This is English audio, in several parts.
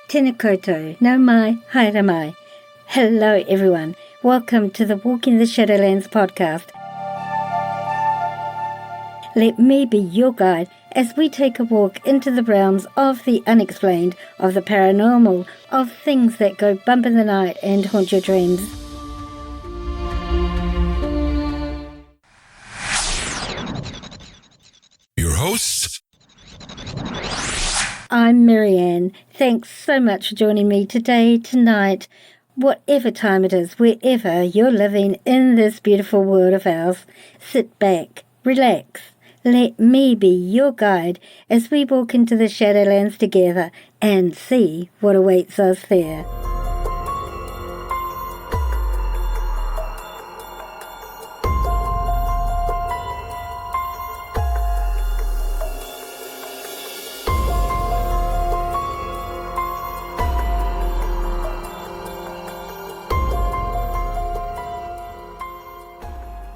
Tēnā koutou, nau mai, haere mai. Hello everyone, welcome to the Walking the Shadowlands podcast. Let me be your guide as we take a walk into the realms of the unexplained, of the paranormal, of things that go bump in the night and haunt your dreams. Your hosts? I'm Marianne. Thanks so much for joining me today, tonight, whatever time it is, wherever you're living in this beautiful world of ours. Sit back, relax. Let me be your guide as we walk into the Shadowlands together and see what awaits us there.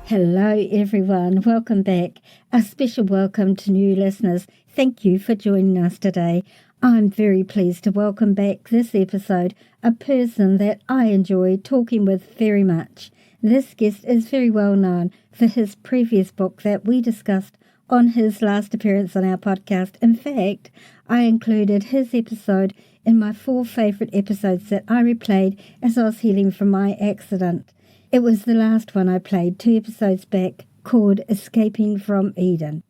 Hello everyone, welcome back. A special welcome to new listeners. Thank you for joining us today. I'm very pleased to welcome back this episode a person that I enjoy talking with very much. This guest is very well known for his previous book that we discussed on his last appearance on our podcast. In fact, I included his episode in my 4 favourite episodes that I replayed as I was healing from my accident. It was the last one I played 2 episodes back, called Escaping from Eden.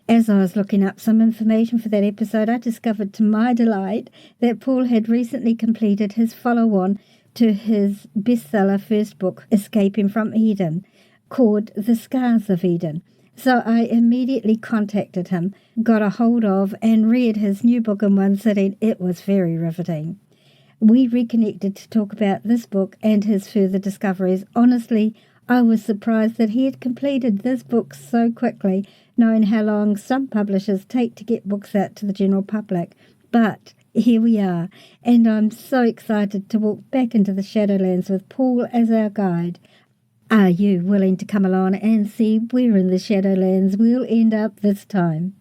As I was looking up some information for that episode, I discovered to my delight that Paul had recently completed his follow-on to his bestseller first book, Escaping from Eden, called The Scars of Eden. So I immediately contacted him, got a hold of and read his new book in one sitting. It was very riveting. We reconnected to talk about this book and his further discoveries. Honestly, I was surprised that he had completed this book so quickly, knowing how long some publishers take to get books out to the general public. But here we are, and I'm so excited to walk back into the Shadowlands with Paul as our guide. Are you willing to come along and see where in the Shadowlands we'll end up this time?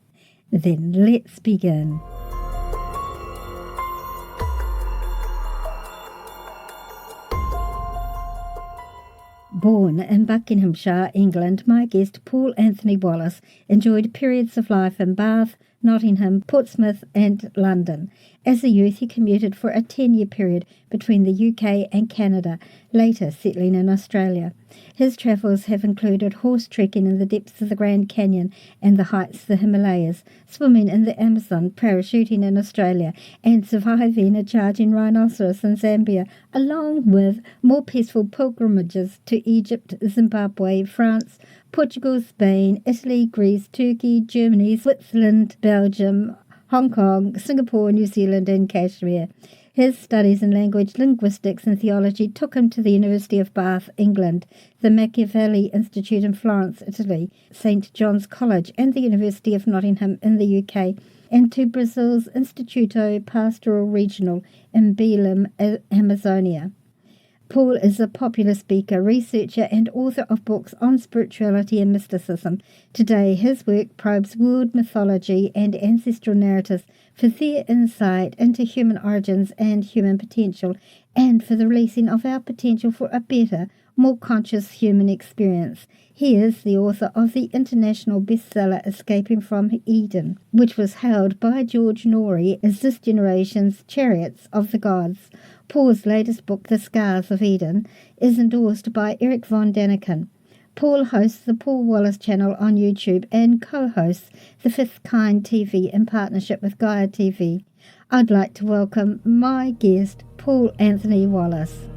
Then let's begin. Born in Buckinghamshire, England, my guest Paul Anthony Wallis enjoyed periods of life in Bath, Nottingham, Portsmouth and London. As a youth, he commuted for a 10-year period between the UK and Canada, later settling in Australia. His travels have included horse trekking in the depths of the Grand Canyon and the heights of the Himalayas, swimming in the Amazon, parachuting in Australia, and surviving a charging rhinoceros in Zambia, along with more peaceful pilgrimages to Egypt, Zimbabwe, France, Portugal, Spain, Italy, Greece, Turkey, Germany, Switzerland, Belgium, Hong Kong, Singapore, New Zealand and Kashmir. His studies in language, linguistics and theology took him to the University of Bath, England, the Machiavelli Institute in Florence, Italy, St John's College and the University of Nottingham in the UK, and to Brazil's Instituto Pastoral Regional in Belém, Amazonia. Paul is a popular speaker, researcher and author of books on spirituality and mysticism. Today, his work probes world mythology and ancestral narratives for their insight into human origins and human potential, and for the releasing of our potential for a better, more conscious human experience. He is the author of the international bestseller Escaping from Eden, which was hailed by George Noory as this generation's Chariots of the Gods. Paul's latest book, The Scars of Eden, is endorsed by Erich Von Däniken. Paul hosts the Paul Wallis channel on YouTube and co-hosts The Fifth Kind TV in partnership with Gaia TV. I'd like to welcome my guest, Paul Anthony Wallis.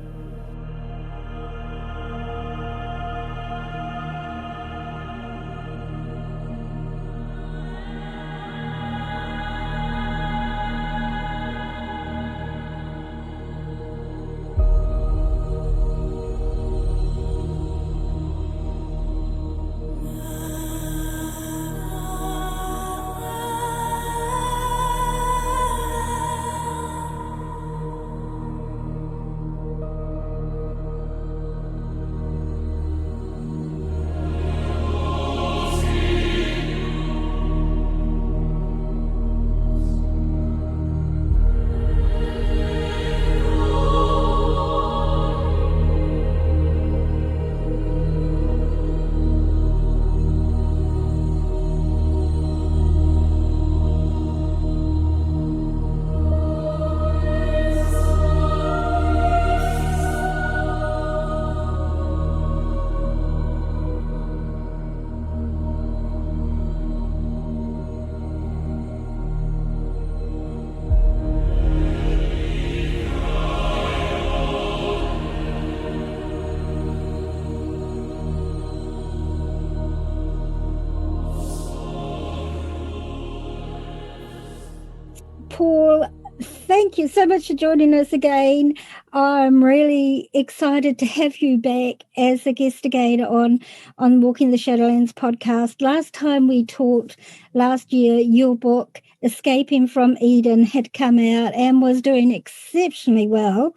Paul, thank you so much for joining us again. I'm really excited to have you back as a guest again on Walking the Shadowlands podcast. Last time we talked last year, your book, Escaping from Eden, had come out and was doing exceptionally well.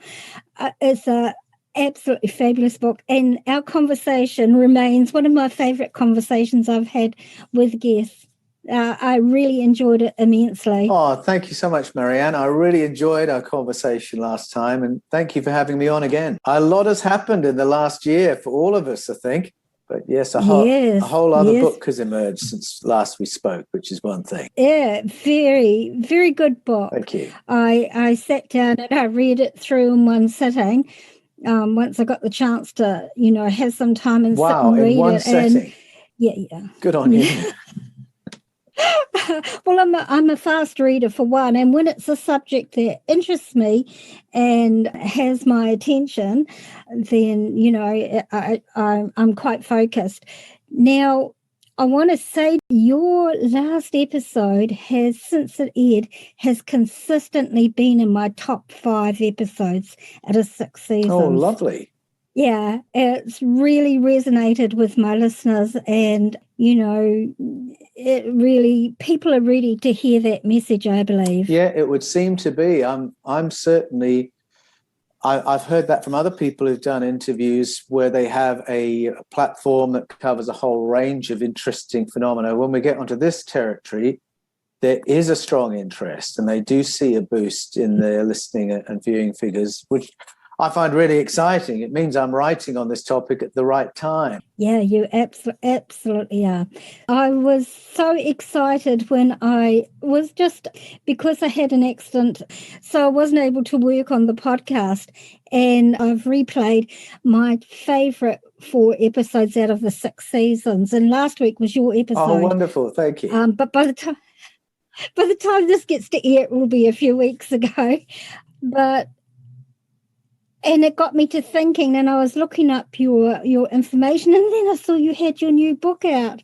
It's a absolutely fabulous book, and our conversation remains one of my favourite conversations I've had with guests. I really enjoyed it immensely. Oh, thank you so much, Marianne. I really enjoyed our conversation last time, and thank you for having me on again. A lot has happened in the last year for all of us, I think. But yes, a whole other book has emerged since last we spoke, which is one thing. Yeah, very, very good book. Thank you. I sat down and I read it through in one sitting. Once I got the chance to, have some time and sit and read it. Wow, in one setting. And, yeah. Good on you. Well, I'm a fast reader for one, and when it's a subject that interests me and has my attention, then I'm quite focused. Now, I want to say your last episode has, since it aired, has consistently been in my top 5 episodes out of 6 seasons. Oh, lovely. Yeah, it's really resonated with my listeners, and, people are ready to hear that message, I believe. Yeah, it would seem to be. I'm certainly, I've heard that from other people who've done interviews where they have a platform that covers a whole range of interesting phenomena. When we get onto this territory, there is a strong interest, and they do see a boost in their listening and viewing figures, which I find really exciting. It means I'm writing on this topic at the right time. Yeah, you absolutely are. I was so excited when I was because I had an accident, so I wasn't able to work on the podcast, and I've replayed my favourite 4 episodes out of the 6 seasons, and last week was your episode. Oh, wonderful. Thank you. But by the time this gets to air, it will be a few weeks ago. And it got me to thinking, and I was looking up your information, and then I saw you had your new book out.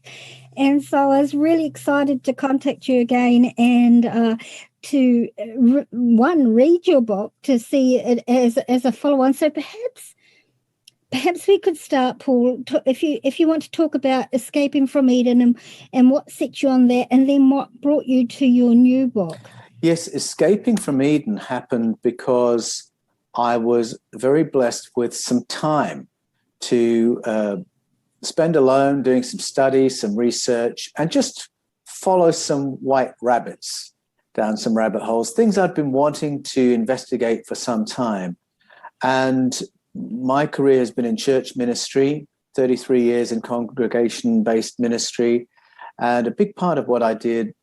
And so I was really excited to contact you again and to, read your book, to see it as a follow-on. So perhaps we could start, Paul, if you want to talk about Escaping from Eden and what set you on that, and then what brought you to your new book. Yes, Escaping from Eden happened because I was very blessed with some time to spend alone doing some study, some research, and just follow some white rabbits down some rabbit holes, things I'd been wanting to investigate for some time. And my career has been in church ministry, 33 years in congregation-based ministry. And a big part of what I did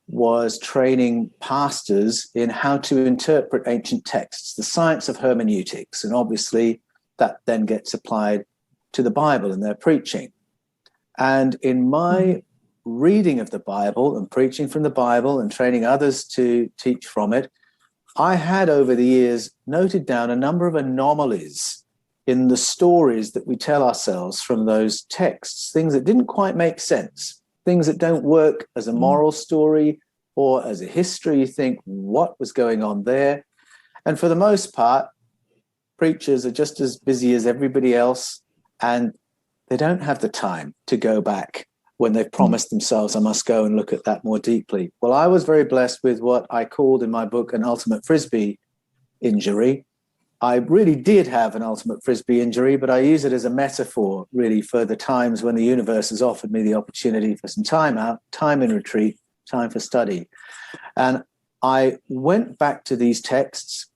was training pastors in how to interpret ancient texts, the science of hermeneutics. And obviously that then gets applied to the Bible in their preaching. And in my reading of the Bible and preaching from the Bible and training others to teach from it, I had over the years noted down a number of anomalies in the stories that we tell ourselves from those texts, things that didn't quite make sense, things that don't work as a moral story or as a history. You think, what was going on there? And for the most part, preachers are just as busy as everybody else, and they don't have the time to go back when they've promised themselves, I must go and look at that more deeply. Well, I was very blessed with what I called in my book an ultimate Frisbee injury. I really did have an ultimate Frisbee injury, but I use it as a metaphor, really, for the times when the universe has offered me the opportunity for some time out, time in retreat, time for study. And I went back to these texts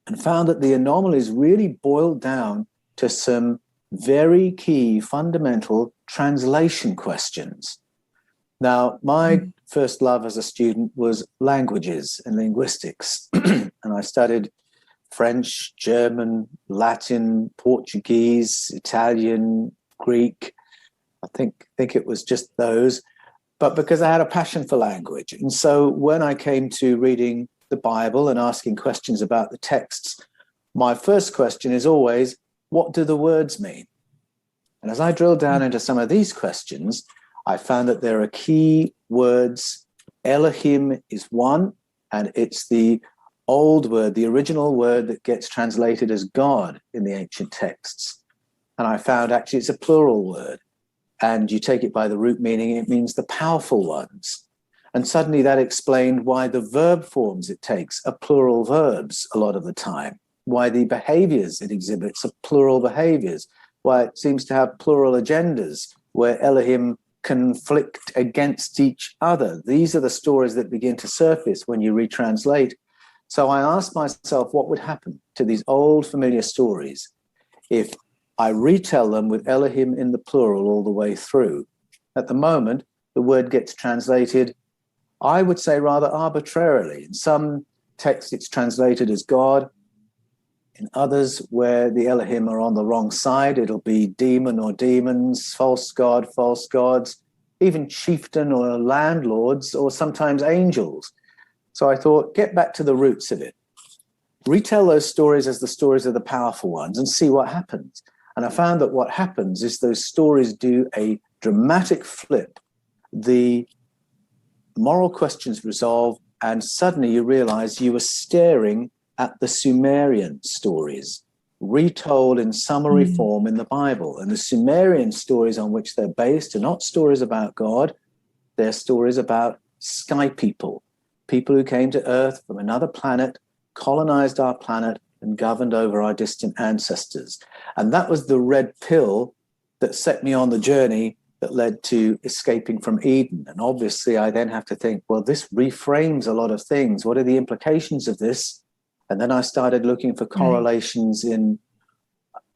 and found that the anomalies really boiled down to some very key fundamental translation questions. Now, my first love as a student was languages and linguistics. And I studied French, German, Latin, Portuguese, Italian, Greek. I think it was just those. But because I had a passion for language. And so when I came to reading the Bible and asking questions about the texts, my first question is always, what do the words mean? And as I drill down into some of these questions, I found that there are key words. Elohim is one, And it's the old word, the original word that gets translated as God in the ancient texts. And I found actually it's a plural word. And you take it by the root meaning, it means the powerful ones. And suddenly that explained why the verb forms it takes are plural verbs a lot of the time, why the behaviors it exhibits are plural behaviors, why it seems to have plural agendas, where Elohim conflict against each other. These are the stories that begin to surface when you retranslate. So I asked myself, what would happen to these old familiar stories if I retell them with Elohim in the plural all the way through? At the moment, the word gets translated, I would say, rather arbitrarily. In some texts, it's translated as God. In others, where the Elohim are on the wrong side, it'll be demon or demons, false god, false gods, even chieftain or landlords, or sometimes angels. So I thought, get back to the roots of it. Retell those stories as the stories of the powerful ones and see what happens. And I found that what happens is those stories do a dramatic flip. The moral questions resolve, and suddenly you realize you were staring at the Sumerian stories, retold in summary form in the Bible. And the Sumerian stories on which they're based are not stories about God, they're stories about sky people, people who came to Earth from another planet, colonized our planet, and governed over our distant ancestors. And that was the red pill that set me on the journey that led to escaping from Eden. And obviously, I then have to think, well, this reframes a lot of things. What are the implications of this? And then I started looking for correlations in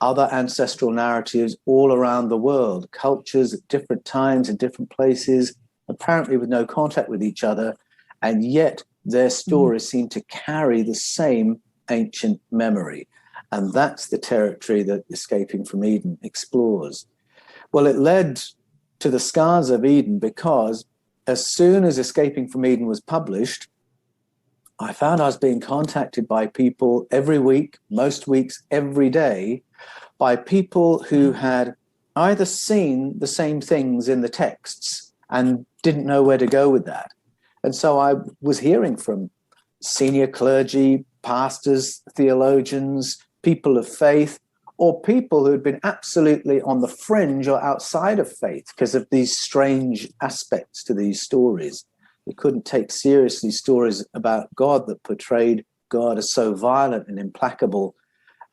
other ancestral narratives all around the world, cultures at different times in different places, apparently with no contact with each other. And yet their stories seem to carry the same ancient memory. And that's the territory that Escaping from Eden explores. Well, it led to the Scars of Eden because as soon as Escaping from Eden was published, I found I was being contacted by people every week, most weeks, every day, by people who had either seen the same things in the texts and didn't know where to go with that. And so I was hearing from senior clergy, pastors, theologians, people of faith, or people who had been absolutely on the fringe or outside of faith because of these strange aspects to these stories. They couldn't take seriously stories about God that portrayed God as so violent and implacable,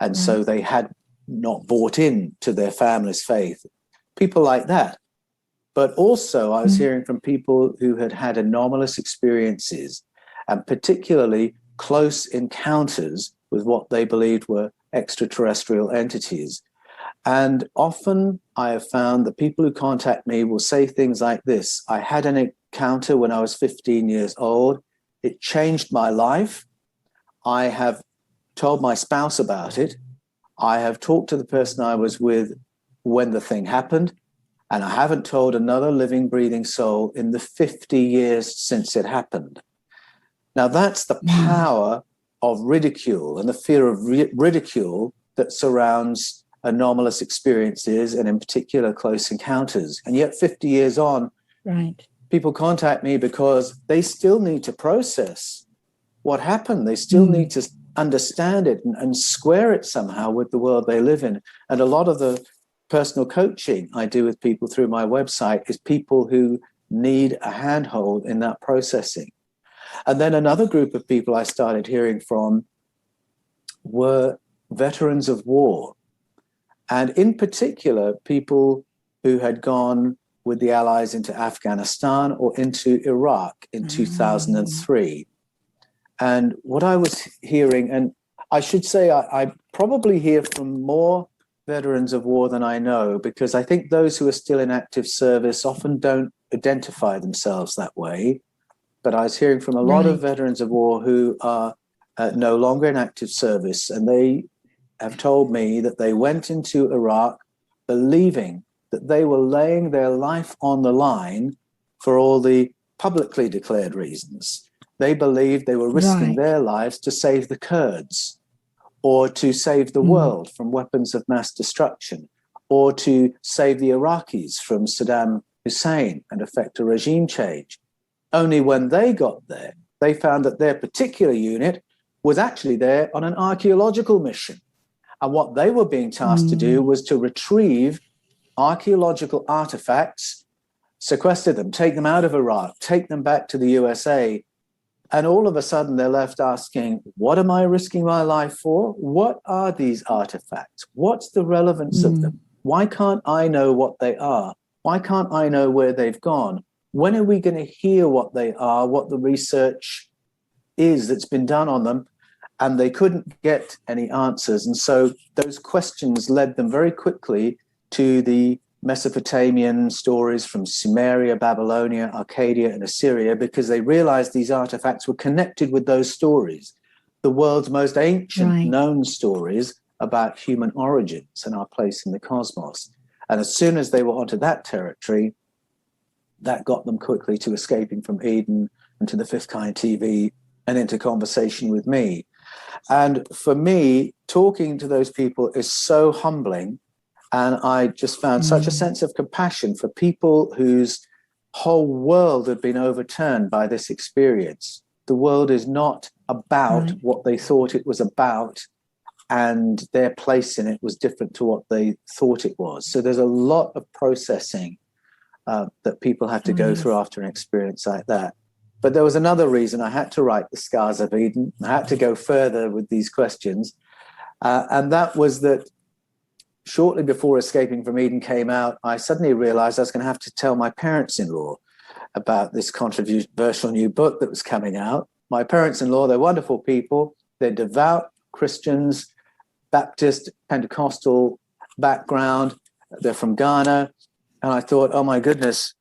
and so they had not bought in to their family's faith. People like that. But also I was hearing from people who had had anomalous experiences, and particularly close encounters with what they believed were extraterrestrial entities. And often I have found that people who contact me will say things like this: I had an encounter when I was 15 years old. It changed my life. I have told my spouse about it. I have talked to the person I was with when the thing happened, and I haven't told another living, breathing soul in the 50 years since it happened. Now, that's the power of ridicule and the fear of ridicule that surrounds anomalous experiences, and in particular close encounters. And yet 50 years on, people contact me because they still need to process what happened. They still need to understand it and square it somehow with the world they live in. And a lot of the personal coaching I do with people through my website is people who need a handhold in that processing. And then another group of people I started hearing from were veterans of war. And in particular, people who had gone with the Allies into Afghanistan or into Iraq in 2003. And what I was hearing, and I should say I probably hear from more veterans of war than I know, because I think those who are still in active service often don't identify themselves that way. But I was hearing from a lot of veterans of war who are no longer in active service, and they have told me that they went into Iraq believing that they were laying their life on the line for all the publicly declared reasons. They believed they were risking their lives to save the Kurds, or to save the world from weapons of mass destruction, or to save the Iraqis from Saddam Hussein and effect a regime change. Only when they got there they found that their particular unit was actually there on an archaeological mission. And what they were being tasked to do was to retrieve archaeological artifacts, sequester them, take them out of Iraq, take them back to the USA. And all of a sudden they're left asking, what am I risking my life for? What are these artifacts? What's the relevance of them? Why can't I know what they are? Why can't I know where they've gone? When are we going to hear what they are, what the research is that's been done on them? And they couldn't get any answers. And so those questions led them very quickly to the Mesopotamian stories from Sumeria, Babylonia, Arcadia, and Assyria, because they realized these artifacts were connected with those stories, the world's most ancient known stories about human origins and our place in the cosmos. And as soon as they were onto that territory, that got them quickly to Escaping from Eden and to the Fifth Kind TV and into conversation with me. And for me, talking to those people is so humbling. And I just found such a sense of compassion for people whose whole world had been overturned by this experience. The world is not about what they thought it was about, and their place in it was different to what they thought it was. So there's a lot of processing that people have to go through after an experience like that. But there was another reason I had to write The Scars of Eden. I had to go further with these questions. And that was that shortly before Escaping from Eden came out, I suddenly realized I was going to have to tell my parents-in-law about this controversial new book that was coming out. My parents-in-law, they're wonderful people. They're devout Christians, Baptist, Pentecostal background. They're from Ghana. And I thought, oh my goodness,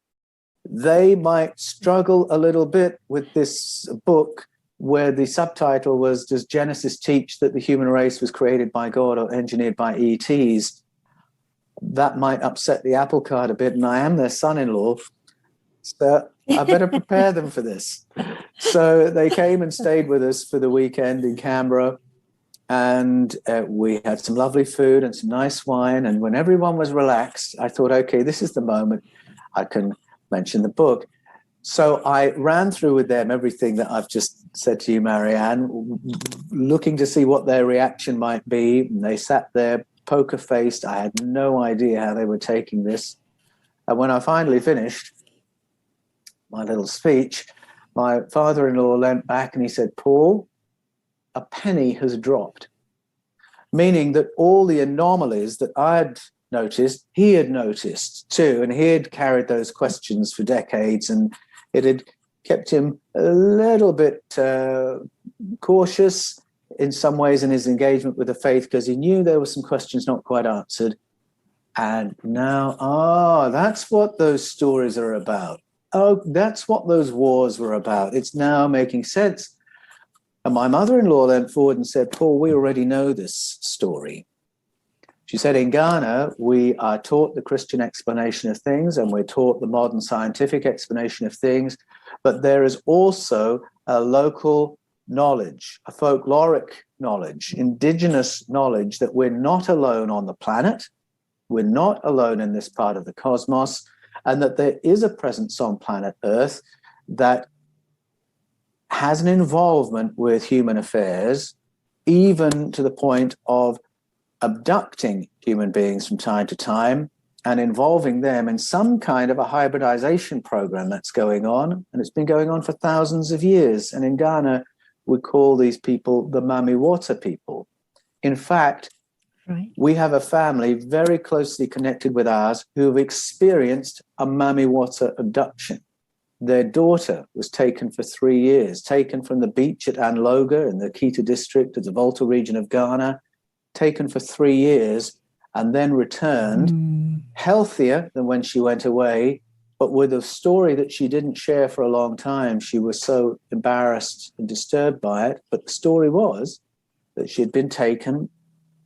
they might struggle a little bit with this book where the subtitle was, Does Genesis Teach that the Human Race was created by God or engineered by ETs? That might upset the apple cart a bit, and I am their son-in-law, so I better prepare them for this. So they came and stayed with us for the weekend in Canberra, and we had some lovely food and some nice wine, and when everyone was relaxed, I thought, okay, this is the moment I can mention the book. So I ran through with them everything that I've just said to you, Marianne, looking to see what their reaction might be. And they sat there poker-faced. I had no idea how they were taking this. And when I finally finished my little speech, my father-in-law leant back and he said, Paul, a penny has dropped, meaning that all the anomalies that I'd noticed, he had noticed too, and he had carried those questions for decades, and it had kept him a little bit cautious in some ways in his engagement with the faith, because he knew there were some questions not quite answered. And now, that's what those stories are about. Oh, that's what those wars were about. It's now making sense. And my mother-in-law leant forward and said, Paul, we already know this story. She said, in Ghana, we are taught the Christian explanation of things and we're taught the modern scientific explanation of things, but there is also a local knowledge, a folkloric knowledge, indigenous knowledge that we're not alone on the planet, we're not alone in this part of the cosmos, and that there is a presence on planet Earth that has an involvement with human affairs, even to the point of abducting human beings from time to time and involving them in some kind of a hybridization program that's going on. And it's been going on for thousands of years. And in Ghana, we call these people the Mamiwata people. In fact, we have a family very closely connected with ours who have experienced a Mamiwata abduction. Their daughter was taken for 3 years, taken from the beach at Anloga in the Kita district of the Volta region of Ghana, taken for 3 years, and then returned healthier than when she went away, but with a story that she didn't share for a long time. She was so embarrassed and disturbed by it. But the story was that she had been taken,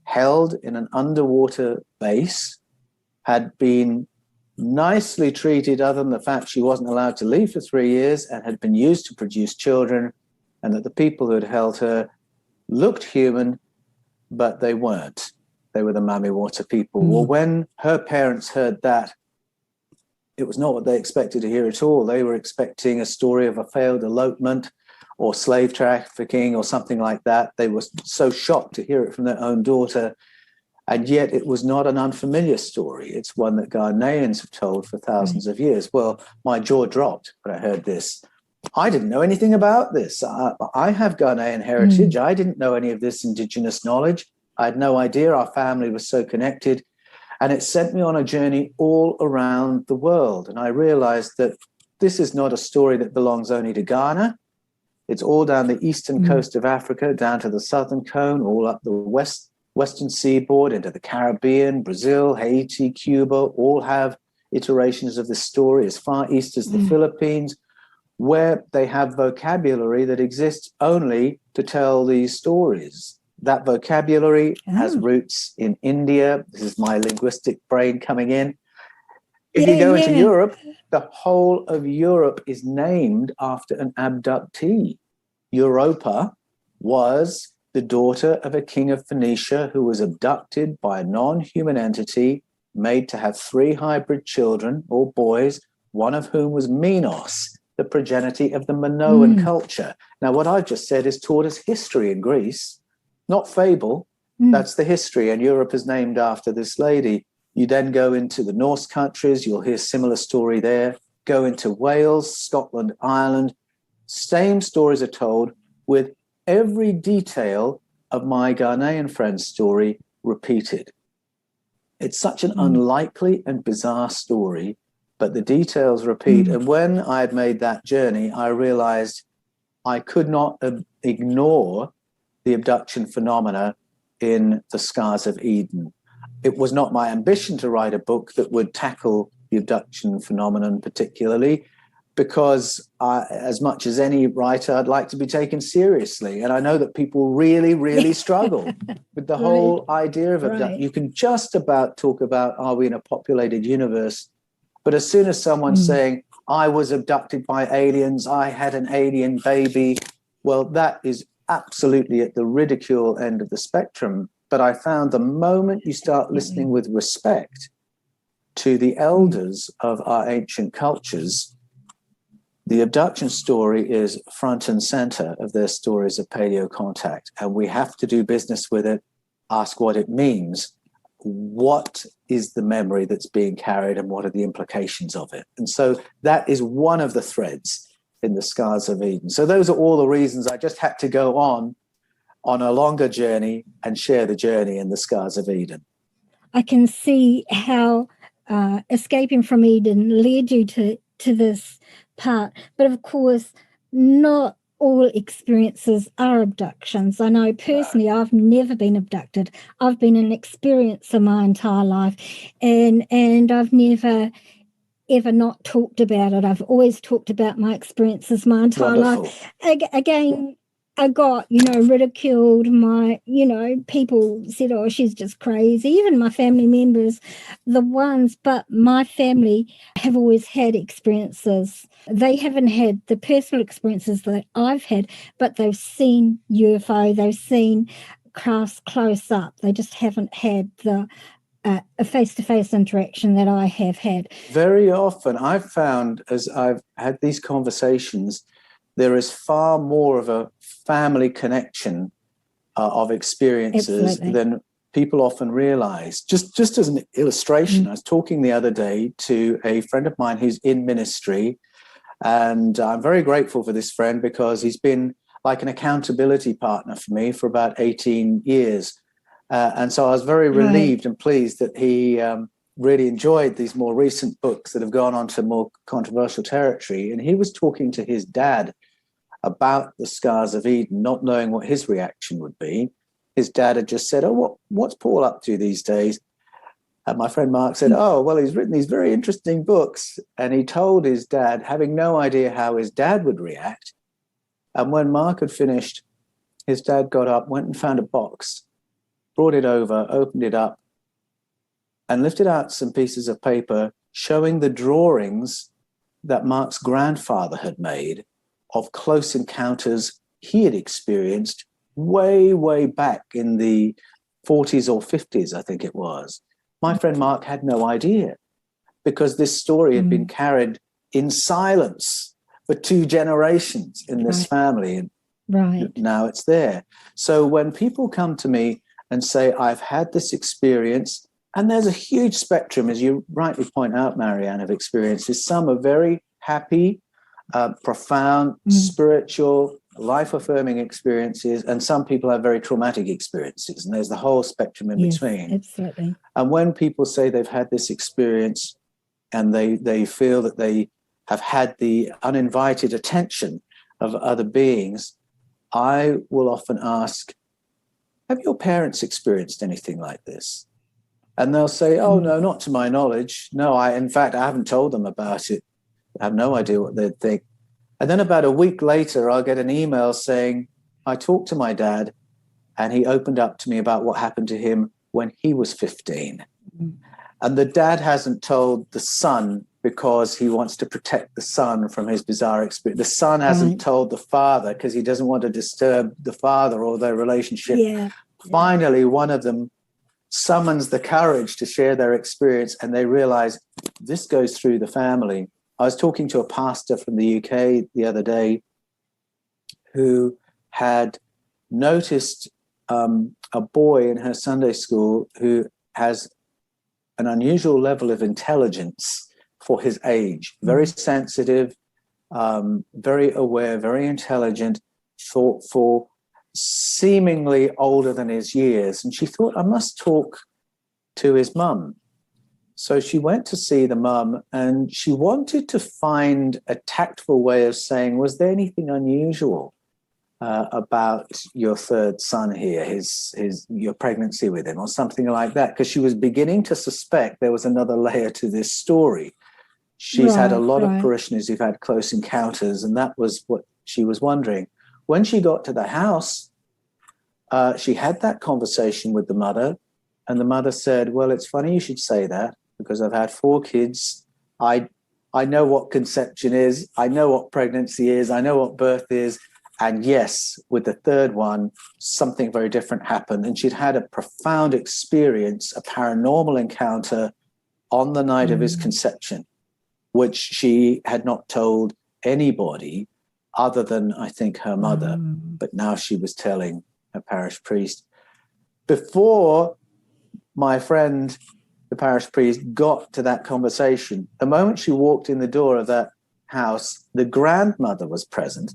held in an underwater base, had been nicely treated other than the fact she wasn't allowed to leave for 3 years, and had been used to produce children, and that the people who had held her looked human, but they weren't. They were the Mamiwata people. Well, when her parents heard that, it was not what they expected to hear at all. They were expecting a story of a failed elopement or slave trafficking or something like that. They were so shocked to hear it from their own daughter. And yet it was not an unfamiliar story. It's one that Ghanaians have told for thousands of years. Well, my jaw dropped when I heard this. I didn't know anything about this. I have Ghanaian heritage. I didn't know any of this indigenous knowledge. I had no idea our family was so connected. And it sent me on a journey all around the world. And I realized that this is not a story that belongs only to Ghana. It's all down the eastern coast of Africa, down to the southern cone, all up the western seaboard, into the Caribbean, Brazil, Haiti, Cuba, all have iterations of this story, as far east as the Philippines, where they have vocabulary that exists only to tell these stories. That vocabulary has roots in India. This is my linguistic brain coming in. If you go into Europe, the whole of Europe is named after an abductee. Europa was the daughter of a king of Phoenicia who was abducted by a non-human entity, made to have 3 hybrid children, or boys, one of whom was Minos, the progeny of the Minoan culture. Now, what I've just said is taught as history in Greece, not fable. That's the history, and Europe is named after this lady. You then go into the Norse countries, you'll hear similar story there. Go into Wales, Scotland, Ireland. Same stories are told with every detail of my Ghanaian friend's story repeated. It's such an unlikely and bizarre story, but the details repeat. And when I had made that journey, I realized I could not ignore the abduction phenomena in the Scars of Eden. It was not my ambition to write a book that would tackle the abduction phenomenon particularly, because as much as any writer, I'd like to be taken seriously. And I know that people really, really struggle with the whole idea of abduction. You can just about talk about, are we in a populated universe? But as soon as someone's saying, I was abducted by aliens, I had an alien baby, well, that is absolutely at the ridicule end of the spectrum. But I found the moment you start listening with respect to the elders of our ancient cultures, the abduction story is front and center of their stories of paleo contact. And we have to do business with it, ask what it means. What is the memory that's being carried and what are the implications of it? And so that is one of the threads in the Scars of Eden. So those are all the reasons I just had to go on a longer journey and share the journey in the Scars of Eden. I can see how escaping from Eden led you to this part. But of course, not all experiences are abductions. I know personally I've never been abducted. I've been an experiencer my entire life, and I've never ever not talked about it. I've always talked about my experiences my entire life. Again, I got, ridiculed. People said, oh, she's just crazy. Even my family members, but my family have always had experiences. They haven't had the personal experiences that I've had, but they've seen UFO, they've seen crafts close up. They just haven't had a face-to-face interaction that I have had. Very often I've found, as I've had these conversations, there is far more of a family connection of experiences than people often realize. Just as an illustration, I was talking the other day to a friend of mine who's in ministry, and I'm very grateful for this friend because he's been like an accountability partner for me for about 18 years. And so I was very relieved and pleased that he really enjoyed these more recent books that have gone on to more controversial territory. And he was talking to his dad about the Scars of Eden, not knowing what his reaction would be. His dad had just said, oh, what's Paul up to these days? And my friend Mark said, oh, well, he's written these very interesting books. And he told his dad, having no idea how his dad would react. And when Mark had finished, his dad got up, went and found a box, brought it over, opened it up, and lifted out some pieces of paper showing the drawings that Mark's grandfather had made of close encounters he had experienced way, way back in the 40s or 50s, I think it was. My friend Mark had no idea because this story had been carried in silence for 2 generations in this family. And now it's there. So when people come to me and say, I've had this experience, and there's a huge spectrum, as you rightly point out, Marianne, of experiences. Some are very happy, profound, spiritual, life-affirming experiences, and some people have very traumatic experiences, and there's the whole spectrum in between. Absolutely. And when people say they've had this experience and they feel that they have had the uninvited attention of other beings, I will often ask, have your parents experienced anything like this? And they'll say, oh, no, not to my knowledge. No, in fact, I haven't told them about it. I have no idea what they'd think. And then about a week later, I'll get an email saying, I talked to my dad and he opened up to me about what happened to him when he was 15. And the dad hasn't told the son because he wants to protect the son from his bizarre experience. The son hasn't told the father because he doesn't want to disturb the father or their relationship. Finally, one of them summons the courage to share their experience, and they realize this goes through the family. I was talking to a pastor from the UK the other day who had noticed a boy in her Sunday school who has an unusual level of intelligence for his age, very sensitive, very aware, very intelligent, thoughtful, seemingly older than his years. And she thought, I must talk to his mum. So she went to see the mum, and she wanted to find a tactful way of saying, was there anything unusual about your third son here, your pregnancy with him, or something like that? Because she was beginning to suspect there was another layer to this story. She's had a lot of parishioners who've had close encounters, and that was what she was wondering. When she got to the house, she had that conversation with the mother, and the mother said, well, it's funny you should say that, because I've had 4 kids. I know what conception is. I know what pregnancy is. I know what birth is. And yes, with the third one, something very different happened. And she'd had a profound experience, a paranormal encounter on the night of his conception, which she had not told anybody other than, I think, her mother. But now she was telling her parish priest. Before my friend, the parish priest, got to that conversation, the moment she walked in the door of that house, the grandmother was present.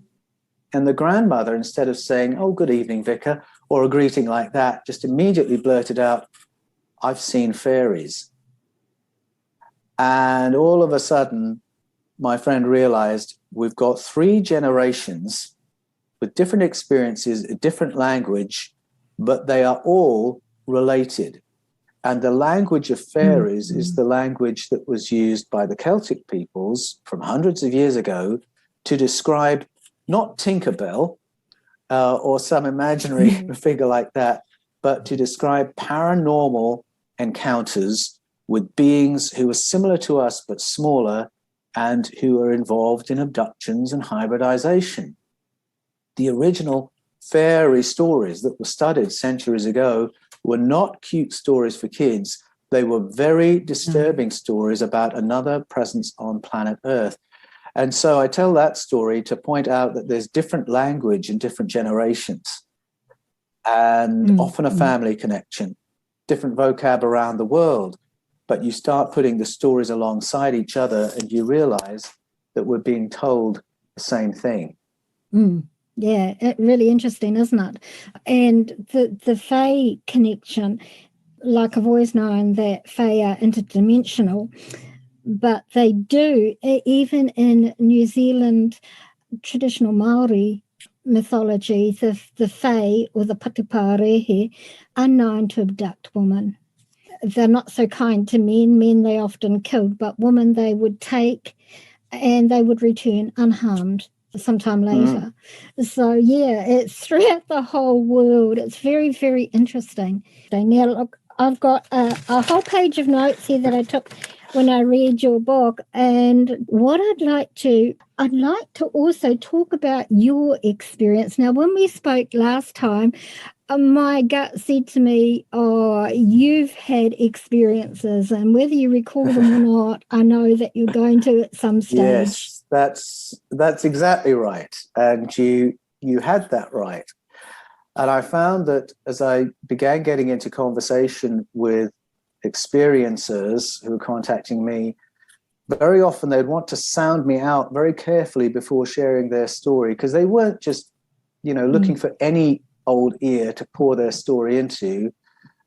And the grandmother, instead of saying, oh, good evening, vicar, or a greeting like that, just immediately blurted out, I've seen fairies. And all of a sudden, my friend realized we've got 3 generations with different experiences, a different language, but they are all related. And the language of fairies is the language that was used by the Celtic peoples from hundreds of years ago to describe not Tinkerbell or some imaginary figure like that, but to describe paranormal encounters with beings who were similar to us but smaller and who are involved in abductions and hybridization. The original fairy stories that were studied centuries ago were not cute stories for kids. They were very disturbing stories about another presence on planet Earth. And so I tell that story to point out that there's different language in different generations, and often a family connection, different vocab around the world. But you start putting the stories alongside each other and you realize that we're being told the same thing. Yeah, really interesting, isn't it? And the Fae connection, like I've always known that Fae are interdimensional, but they do, even in New Zealand traditional Maori mythology, the Fae or the Patuparehe are known to abduct women. They're not so kind to men. Men they often killed, but women they would take and they would return unharmed sometime later. So, yeah, it's throughout the whole world. It's very, very interesting. Now, look, I've got a whole page of notes here that I took when I read your book. And what I'd like to also talk about your experience. Now, when we spoke last time, my gut said to me, oh, you've had experiences, and whether you recall them or not, I know that you're going to at some stage. Yes. That's exactly right. And you had that right. And I found that as I began getting into conversation with experiencers who were contacting me, very often they'd want to sound me out very carefully before sharing their story, because they weren't just, looking for any old ear to pour their story into.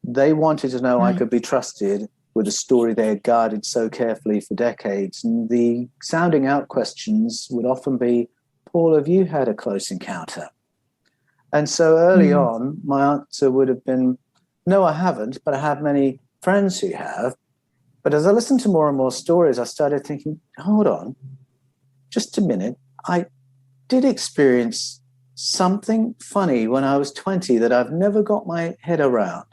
They wanted to know I could be trusted with a story they had guarded so carefully for decades. And the sounding out questions would often be, Paul, have you had a close encounter? And so early on, my answer would have been, no, I haven't, but I have many friends who have. But as I listened to more and more stories, I started thinking, hold on, just a minute. I did experience something funny when I was 20 that I've never got my head around.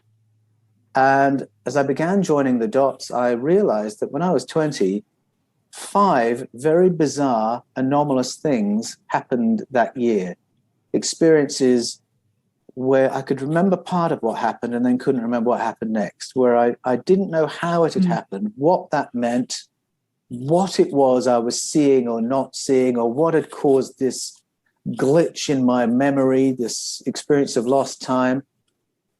And as I began joining the dots, I realized that when I was 20, 5 very bizarre, anomalous things happened that year. Experiences where I could remember part of what happened and then couldn't remember what happened next, where I didn't know how it had happened, what that meant, what it was I was seeing or not seeing, or what had caused this glitch in my memory, this experience of lost time.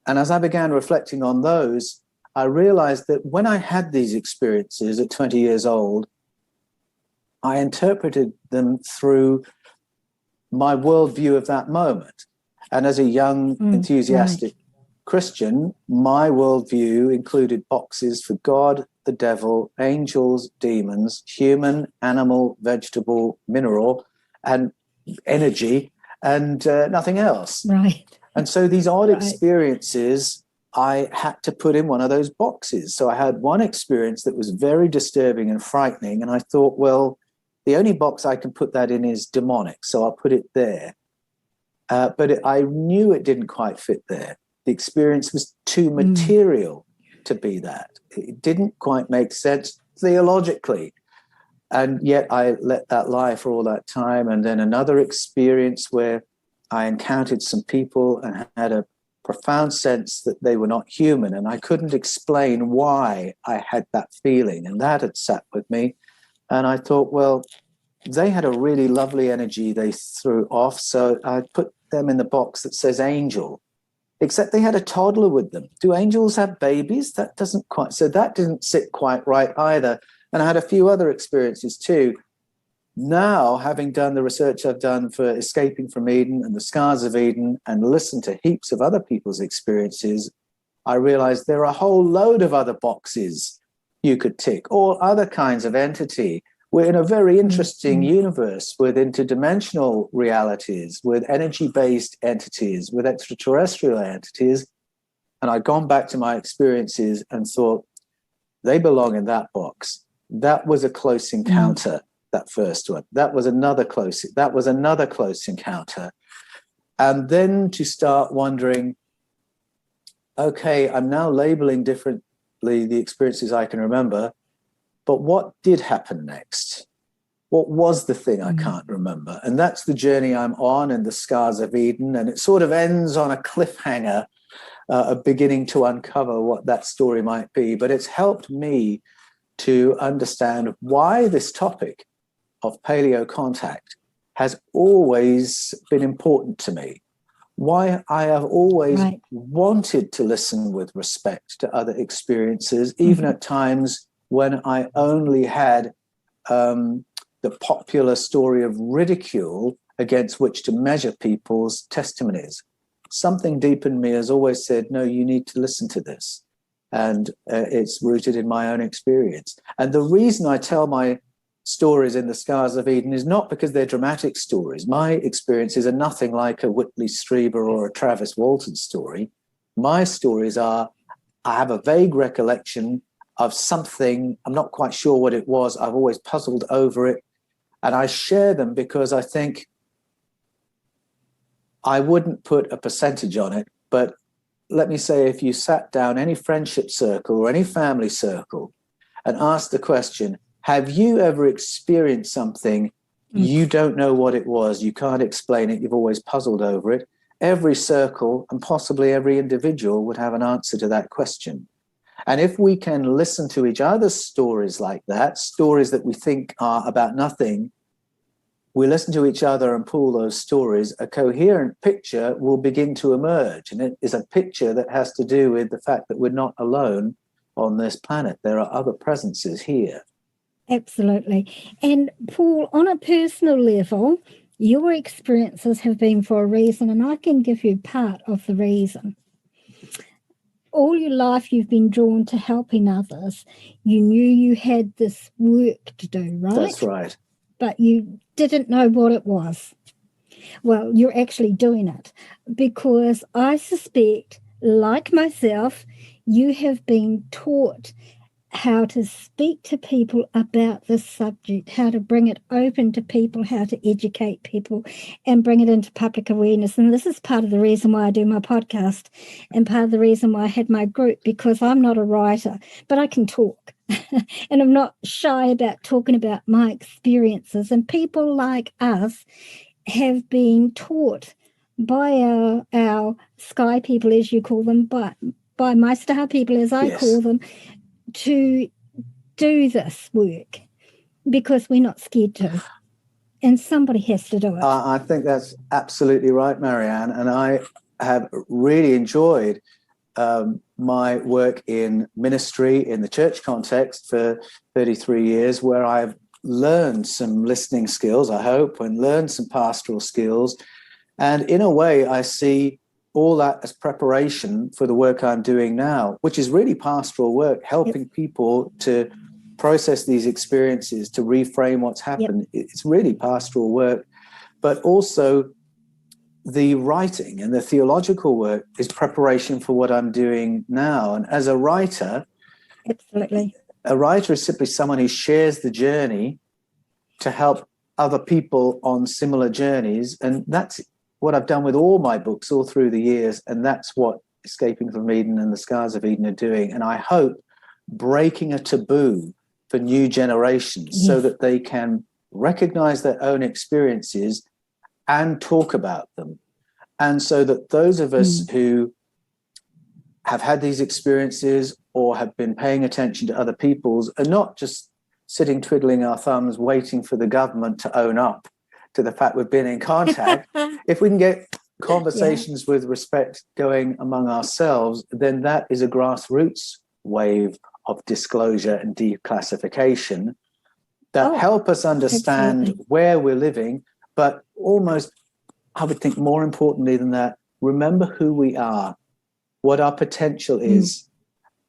And as I began reflecting on those, I realized that when I had these experiences at 20 years old, I interpreted them through my worldview of that moment. And as a young, enthusiastic Christian, my worldview included boxes for God, the devil, angels, demons, human, animal, vegetable, mineral, and energy, and nothing else. Right. And so these odd experiences, I had to put in one of those boxes. So I had one experience that was very disturbing and frightening. And I thought, well, the only box I can put that in is demonic. So I'll put it there. But I knew it didn't quite fit there. The experience was too material to be that. It didn't quite make sense theologically. And yet I let that lie for all that time. And then another experience where I encountered some people and had a profound sense that they were not human. And I couldn't explain why I had that feeling. And that had sat with me. And I thought, well, they had a really lovely energy they threw off. So I put them in the box that says angel, except they had a toddler with them. Do angels have babies? That doesn't quite, so that didn't sit quite right either. And I had a few other experiences too. Now, having done the research I've done for Escaping from Eden and the Scars of Eden and listened to heaps of other people's experiences, I realized there are a whole load of other boxes you could tick, all other kinds of entity. We're in a very interesting universe with interdimensional realities, with energy-based entities, with extraterrestrial entities. And I'd gone back to my experiences and thought, they belong in that box. That was a close encounter, that first one. That was another close encounter. And then to start wondering, okay, I'm now labeling differently the experiences I can remember, but what did happen next? What was the thing I can't remember? And that's the journey I'm on in the Scars of Eden. And it sort of ends on a cliffhanger of beginning to uncover what that story might be. But it's helped me to understand why this topic of paleo contact has always been important to me. Why I have always wanted to listen with respect to other experiences, even at times when I only had the popular story of ridicule against which to measure people's testimonies. Something deep in me has always said, no, you need to listen to this. And it's rooted in my own experience. And the reason I tell my stories in the Scars of Eden is not because they're dramatic stories. My experiences are nothing like a Whitley Strieber or a Travis Walton story. My stories are, I have a vague recollection of something, I'm not quite sure what it was, I've always puzzled over it, and I share them because I think I wouldn't put a percentage on it, but let me say, if you sat down any friendship circle or any family circle and asked the question, have you ever experienced something you don't know what it was, you can't explain it, you've always puzzled over it? Every circle and possibly every individual would have an answer to that question. And if we can listen to each other's stories like that, stories that we think are about nothing, we listen to each other and pull those stories, a coherent picture will begin to emerge. And it is a picture that has to do with the fact that we're not alone on this planet. There are other presences here. Absolutely. And Paul, on a personal level, your experiences have been for a reason, and I can give you part of the reason. All your life you've been drawn to helping others. You knew you had this work to do, right? That's right. But you didn't know what it was. Well, you're actually doing it, because I suspect, like myself, you have been taught how to speak to people about this subject, how to bring it open to people, how to educate people and bring it into public awareness. And this is part of the reason why I do my podcast and part of the reason why I had my group, because I'm not a writer, but I can talk. And I'm not shy about talking about my experiences. And people like us have been taught by our sky people, as you call them, by my star people, as I call them, to do this work, because we're not scared to. And somebody has to do it. I think that's absolutely right, Marianne. And I have really enjoyed my work in ministry in the church context for 33 years, where I've learned some listening skills, I hope, and learned some pastoral skills. And in a way, I see all that as preparation for the work I'm doing now, which is really pastoral work, helping people to process these experiences, to reframe what's happened. It's really pastoral work. But also the writing and the theological work is preparation for what I'm doing now. And as a writer, absolutely, a writer is simply someone who shares the journey to help other people on similar journeys. And that's what I've done with all my books all through the years. And that's what Escaping from Eden and the Scars of Eden are doing. And I hope breaking a taboo for new generations so that they can recognize their own experiences and talk about them. And so that those of us who have had these experiences or have been paying attention to other people's are not just sitting twiddling our thumbs waiting for the government to own up to the fact we've been in contact. If we can get conversations with respect going among ourselves, then that is a grassroots wave of disclosure and declassification that help us understand where we're living, but almost, I would think more importantly than that, remember who we are, what our potential is,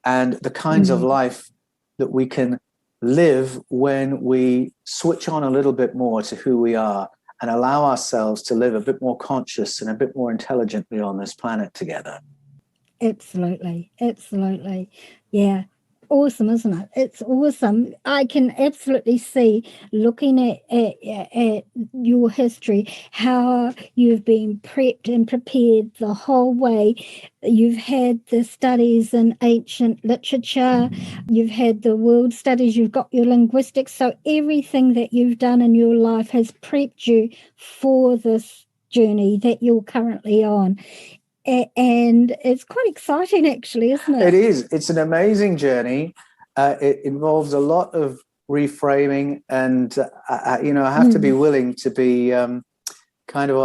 and the kinds of life that we can live when we switch on a little bit more to who we are and allow ourselves to live a bit more conscious and a bit more intelligently on this planet together. Absolutely. Absolutely. Yeah. Awesome, isn't it? It's awesome. I can absolutely see, looking at your history, how you've been prepped and prepared the whole way. You've had the studies in ancient literature, you've had the world studies, you've got your linguistics. So everything that you've done in your life has prepped you for this journey that you're currently on. And it's quite exciting, actually, isn't it? It is. It's an amazing journey. It involves a lot of reframing, and I have to be willing to be kind of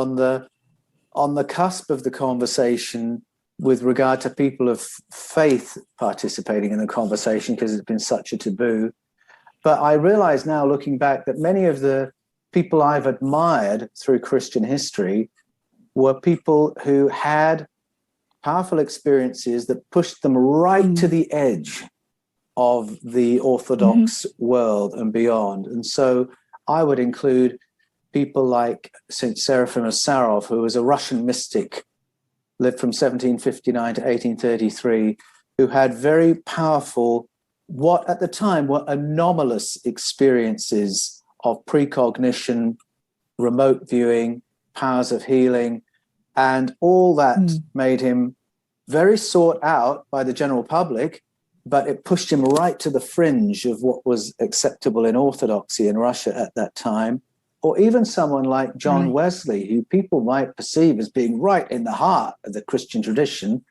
on the cusp of the conversation with regard to people of faith participating in the conversation, because it's been such a taboo. But I realize now, looking back, that many of the people I've admired through Christian history were people who had powerful experiences that pushed them right to the edge of the Orthodox world and beyond. And so I would include people like St. Seraphim of Sarov, who was a Russian mystic, lived from 1759 to 1833, who had very powerful, what at the time were anomalous experiences of precognition, remote viewing, powers of healing, and all that made him very sought out by the general public, but it pushed him right to the fringe of what was acceptable in Orthodoxy in Russia at that time. Or even someone like John Wesley, who people might perceive as being right in the heart of the Christian tradition.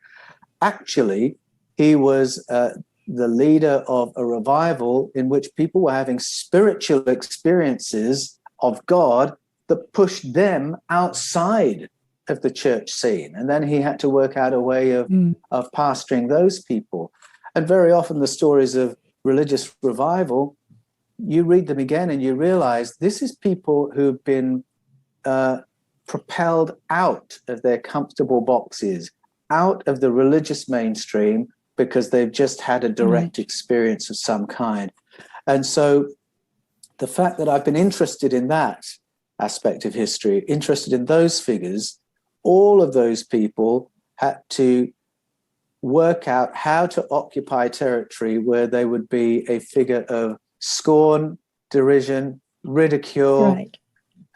Actually, he was the leader of a revival in which people were having spiritual experiences of God that pushed them outside of the church scene. And then he had to work out a way of pastoring those people. And very often the stories of religious revival, you read them again and you realize this is people who've been propelled out of their comfortable boxes, out of the religious mainstream, because they've just had a direct experience of some kind. And so the fact that I've been interested in that aspect of history, interested in those figures, all of those people had to work out how to occupy territory where they would be a figure of scorn, derision, ridicule,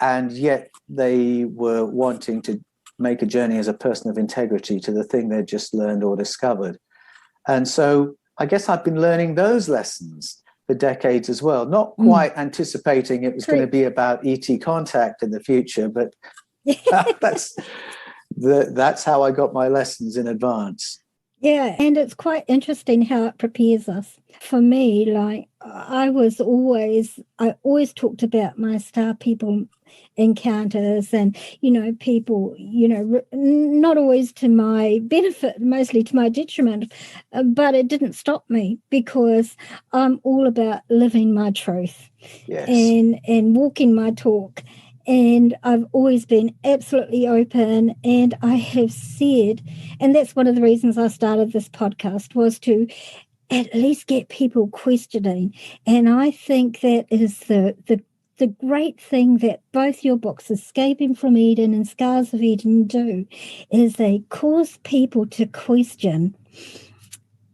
and yet they were wanting to make a journey as a person of integrity to the thing they'd just learned or discovered. And so I guess I've been learning those lessons for decades as well, not quite anticipating it was going to be about ET contact in the future, but that's how I got my lessons in advance. Yeah, and it's quite interesting how it prepares us. For me, like I always talked about my star people encounters and, people, not always to my benefit, mostly to my detriment, but it didn't stop me because I'm all about living my truth and walking my talk. And I've always been absolutely open. And I have said, and that's one of the reasons I started this podcast, was to at least get people questioning. And I think that is the great thing that both your books, Escaping from Eden and Scars of Eden, do, is they cause people to question.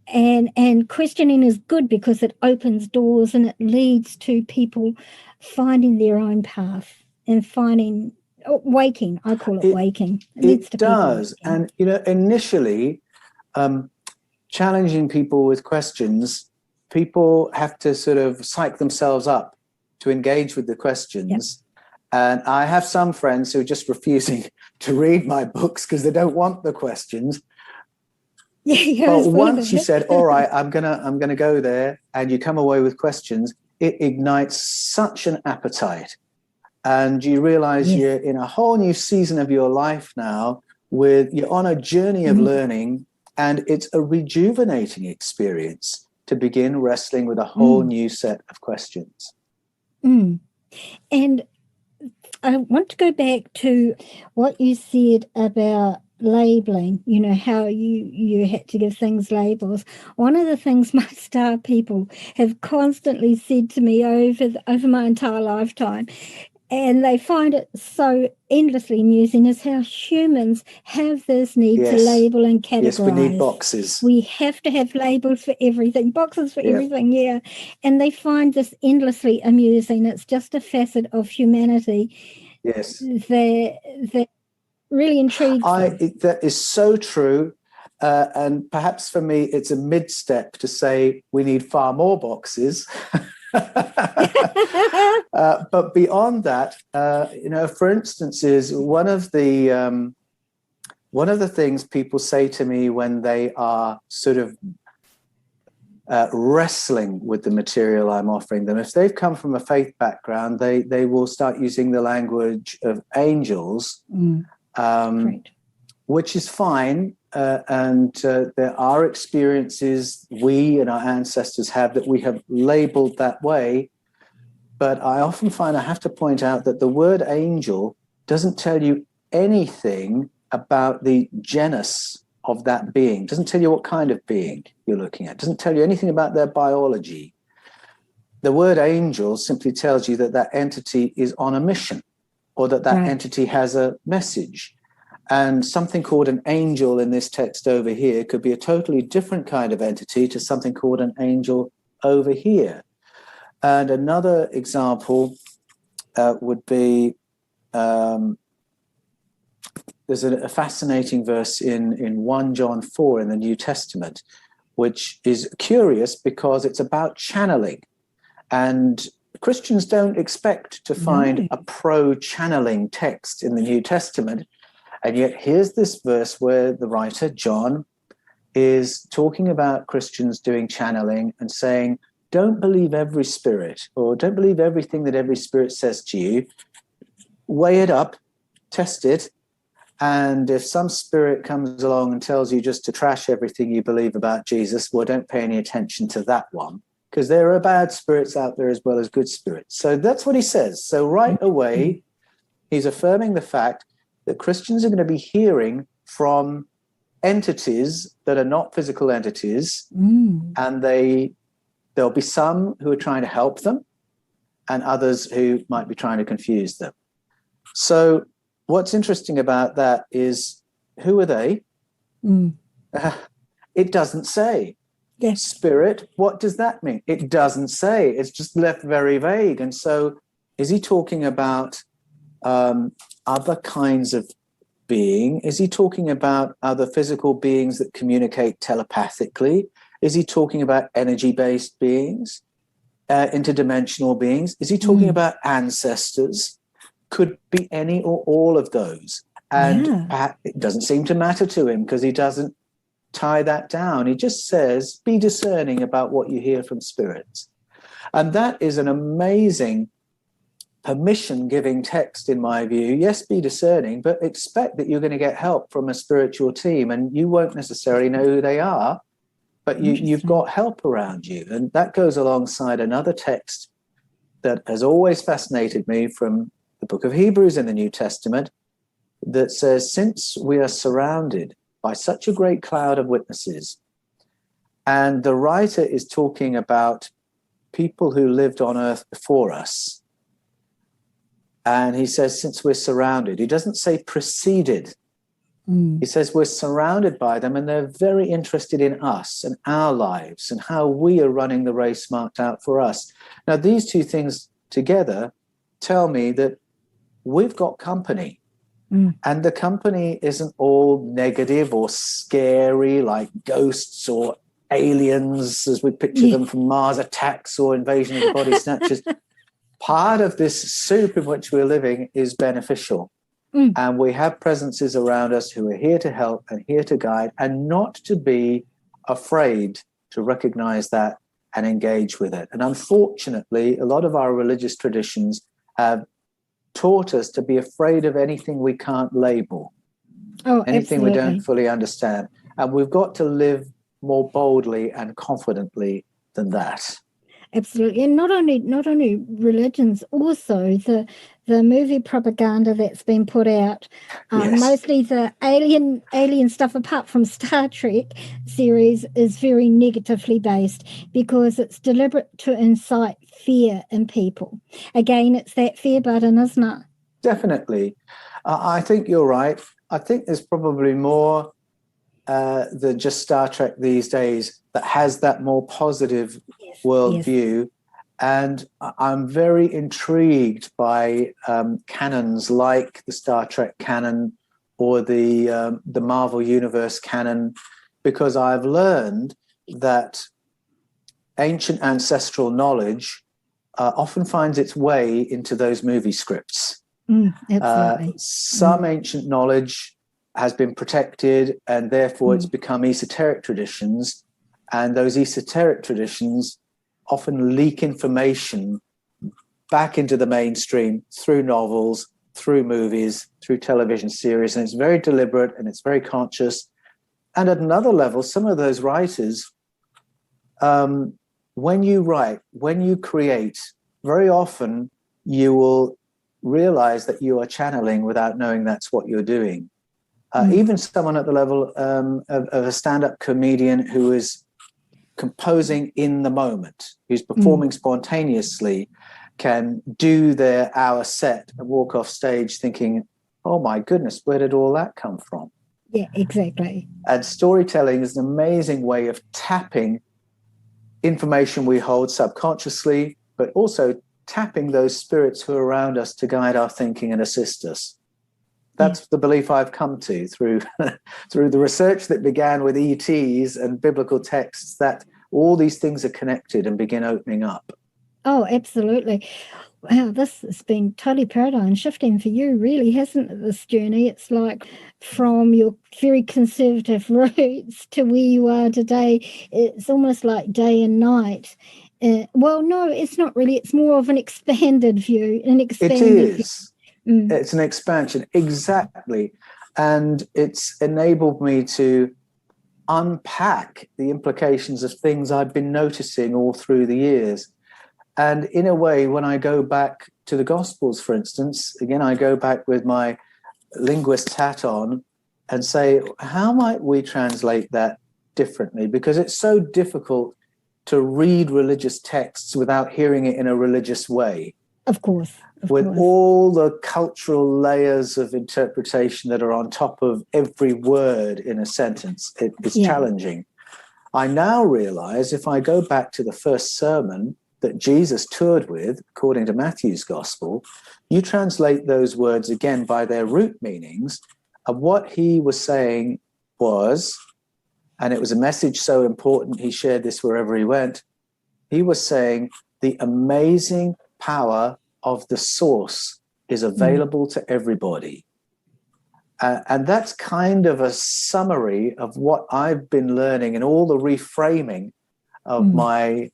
And questioning is good because it opens doors and it leads to people finding their own path. And finding, waking, I call it waking. It does. And, initially, challenging people with questions, people have to sort of psych themselves up to engage with the questions. And I have some friends who are just refusing to read my books because they don't want the questions. But once you said, all right, I'm gonna go there, and you come away with questions, it ignites such an appetite. And you realize you're in a whole new season of your life now, you're on a journey of learning, and it's a rejuvenating experience to begin wrestling with a whole new set of questions. And I want to go back to what you said about labeling, how you had to give things labels. One of the things my star people have constantly said to me over my entire lifetime, and they find it so endlessly amusing, is how humans have this need to label and categorize. Yes, we need boxes. We have to have labels for everything, boxes for everything, And they find this endlessly amusing. It's just a facet of humanity that really intrigues them. That is so true. And perhaps for me, it's a mid-step to say we need far more boxes. But beyond that, for instance, is one of the things people say to me when they are sort of wrestling with the material I'm offering them. If they've come from a faith background, they will start using the language of angels, which is fine. And there are experiences we and our ancestors have that we have labeled that way. But I often find I have to point out that the word angel doesn't tell you anything about the genus of that being, doesn't tell you what kind of being you're looking at, doesn't tell you anything about their biology. The word angel simply tells you that that entity is on a mission, or that entity has a message. And something called an angel in this text over here could be a totally different kind of entity to something called an angel over here. And another example would be, there's a fascinating verse in 1 John 4 in the New Testament, which is curious because it's about channeling. And Christians don't expect to find a pro-channeling text in the New Testament. And yet here's this verse where the writer, John, is talking about Christians doing channeling and saying, don't believe every spirit, or don't believe everything that every spirit says to you. weigh it up, test it. And if some spirit comes along and tells you just to trash everything you believe about Jesus, well, don't pay any attention to that one, because there are bad spirits out there as well as good spirits. So that's what he says. So right away, he's affirming the fact that Christians are going to be hearing from entities that are not physical entities, and there'll be some who are trying to help them and others who might be trying to confuse them. So what's interesting about that is, who are they? It doesn't say. Yes. Spirit, what does that mean? It doesn't say. It's just left very vague. And so is he talking about other kinds of being? Is he talking about other physical beings that communicate telepathically? Is he talking about energy-based beings, interdimensional beings? Is he talking about ancestors? Could be any or all of those. And it doesn't seem to matter to him, because he doesn't tie that down. He just says, be discerning about what you hear from spirits. And that is an amazing permission-giving text, in my view. Yes, be discerning, but expect that you're going to get help from a spiritual team, and you won't necessarily know who they are, but you've got help around you. And that goes alongside another text that has always fascinated me from the book of Hebrews in the New Testament, that says, since we are surrounded by such a great cloud of witnesses, and the writer is talking about people who lived on earth before us, and he says, since we're surrounded, he doesn't say preceded. He says we're surrounded by them, and they're very interested in us and our lives and how we are running the race marked out for us. Now, these two things together tell me that we've got company. And the company isn't all negative or scary like ghosts or aliens as we picture them from Mars attacks or invasion of the body snatchers. Part of this soup in which we're living is beneficial. And we have presences around us who are here to help and here to guide, and not to be afraid to recognize that and engage with it. And unfortunately, a lot of our religious traditions have taught us to be afraid of anything we can't label, anything we don't fully understand. And we've got to live more boldly and confidently than that. Absolutely. And not only religions, also the movie propaganda that's been put out, mostly the alien stuff, apart from Star Trek series, is very negatively based, because it's deliberate to incite fear in people. Again, it's that fear button, isn't it? Definitely. I think you're right. I think there's probably more than just Star Trek these days that has that more positive worldview. And I'm very intrigued by canons like the Star Trek canon or the Marvel Universe canon, because I've learned that ancient ancestral knowledge often finds its way into those movie scripts. Absolutely. Some ancient knowledge has been protected, and therefore it's become esoteric traditions. And those esoteric traditions often leak information back into the mainstream through novels, through movies, through television series. And it's very deliberate and it's very conscious. And at another level, some of those writers, when you write, when you create, very often you will realize that you are channeling without knowing that's what you're doing. Even someone at the level of a stand-up comedian who is composing in the moment, who's performing spontaneously, can do their hour set and walk off stage thinking, oh my goodness, where did all that come from? Yeah, exactly. And storytelling is an amazing way of tapping information we hold subconsciously, but also tapping those spirits who are around us to guide our thinking and assist us. That's the belief I've come to through the research that began with ETs and biblical texts, that all these things are connected and begin opening up. Oh, absolutely. Wow, this has been totally paradigm shifting for you, really, hasn't it, this journey? It's like from your very conservative roots to where you are today. It's almost like day and night. Well, no, it's not really. It's more of an expanded view. It is. It's an expansion, exactly. And it's enabled me to unpack the implications of things I've been noticing all through the years. And in a way, when I go back to the Gospels, for instance, again, I go back with my linguist hat on and say, how might we translate that differently? Because it's so difficult to read religious texts without hearing it in a religious way. Of course. With all the cultural layers of interpretation that are on top of every word in a sentence, it's challenging. I now realize if I go back to the first sermon that Jesus toured with, according to Matthew's gospel, you translate those words again by their root meanings, of what he was saying was, and it was a message so important, he shared this wherever he went, he was saying the amazing power of the source is available to everybody. And that's kind of a summary of what I've been learning in all the reframing of my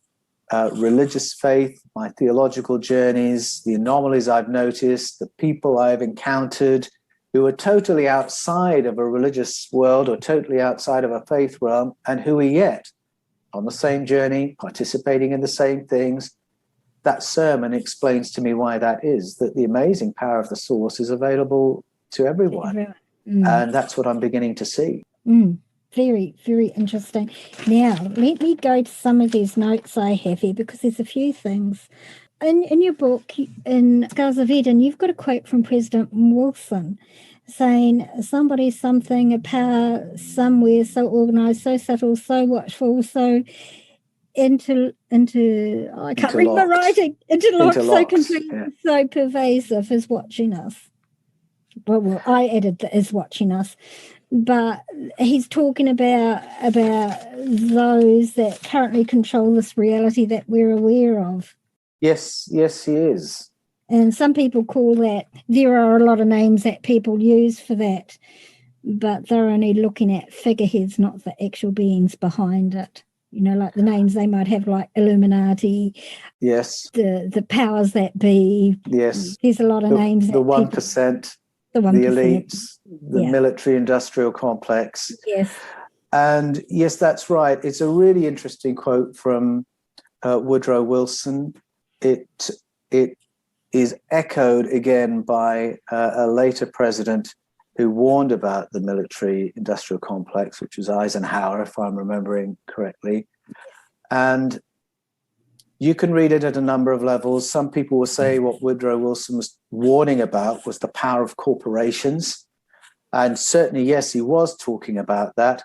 religious faith, my theological journeys, the anomalies I've noticed, the people I've encountered who are totally outside of a religious world or totally outside of a faith realm, and who are yet on the same journey, participating in the same things. That sermon explains to me why that is, that the amazing power of the source is available to everyone. And that's what I'm beginning to see. Very, very interesting. Now, let me go to some of these notes I have here, because there's a few things. In your book, in Scars of Eden, you've got a quote from President Wilson saying, somebody, something, a power, somewhere, so organized, so subtle, so watchful, so I can't read my writing. Interlocked, so complete, so pervasive, is watching us. Well, I added that is watching us. But he's talking about those that currently control this reality that we're aware of. Yes, he is. And some people call that, there are a lot of names that people use for that, but they're only looking at figureheads, not the actual beings behind it. You know, like the names they might have, like Illuminati. Yes. The powers that be. Yes. There's a lot of names. The 1%. The elites, the military-industrial complex. Yes. And yes, that's right. It's a really interesting quote from Woodrow Wilson. It is echoed again by a later president who warned about the military-industrial complex, which was Eisenhower, if I'm remembering correctly. And you can read it at a number of levels. Some people will say what Woodrow Wilson was warning about was the power of corporations. And certainly, yes, he was talking about that.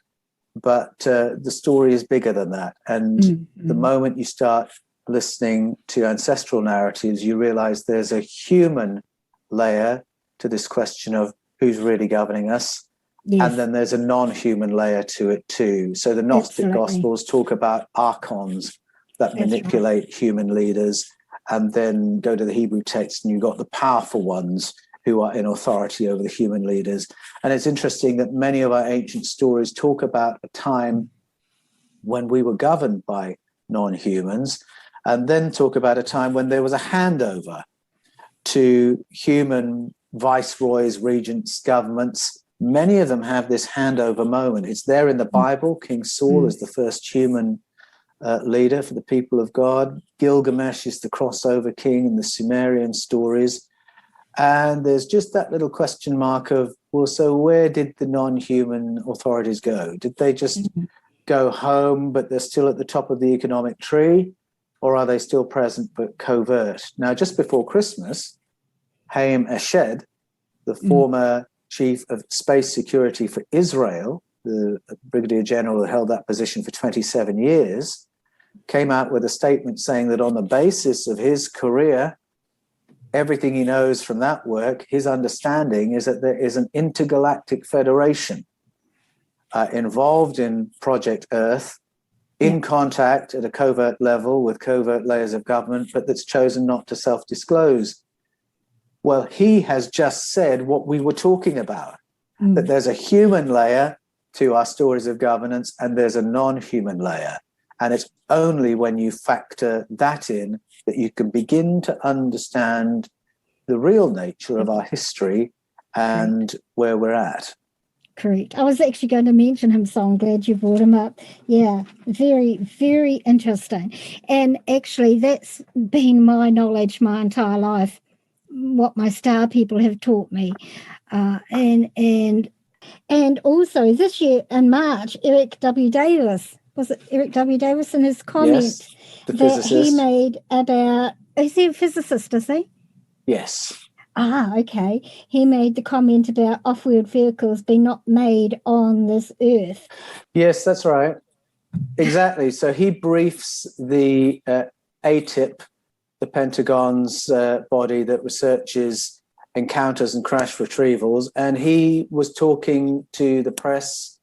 But the story is bigger than that. And the moment you start listening to ancestral narratives, you realize there's a human layer to this question of who's really governing us. Yes. And then there's a non-human layer to it too. So the Gnostic Gospels talk about archons that manipulate human leaders, and then go to the Hebrew text and you've got the powerful ones who are in authority over the human leaders. And it's interesting that many of our ancient stories talk about a time when we were governed by non-humans, and then talk about a time when there was a handover to human viceroys, regents, governments. Many of them have this handover moment. It's there in the Bible. King Saul is the first human leader for the people of God. Gilgamesh is the crossover king in the Sumerian stories. And there's just that little question mark of, well, so where did the non-human authorities go? Did they just go home, but they're still at the top of the economic tree? Or are they still present but covert? Now, just before Christmas, Haim Eshed, the former chief of space security for Israel, the brigadier general who held that position for 27 years, came out with a statement saying that on the basis of his career, everything he knows from that work, his understanding is that there is an intergalactic federation involved in Project Earth, in contact at a covert level with covert layers of government, but that's chosen not to self-disclose. Well, he has just said what we were talking about, that there's a human layer to our stories of governance and there's a non-human layer. And it's only when you factor that in that you can begin to understand the real nature of our history and where we're at. Correct. I was actually going to mention him, so I'm glad you brought him up. Yeah, very, very interesting. And actually, that's been my knowledge my entire life, what my star people have taught me. And also this year in March, Eric W. Davis, was it Eric W. Davis, in his comment the that physicist. he made about, is he a physicist, is he? Yes. Okay. He made the comment about off-wheeled vehicles being not made on this earth. Yes, that's right. Exactly. So he briefs the ATIP, the Pentagon's body that researches encounters and crash retrievals, and he was talking to the press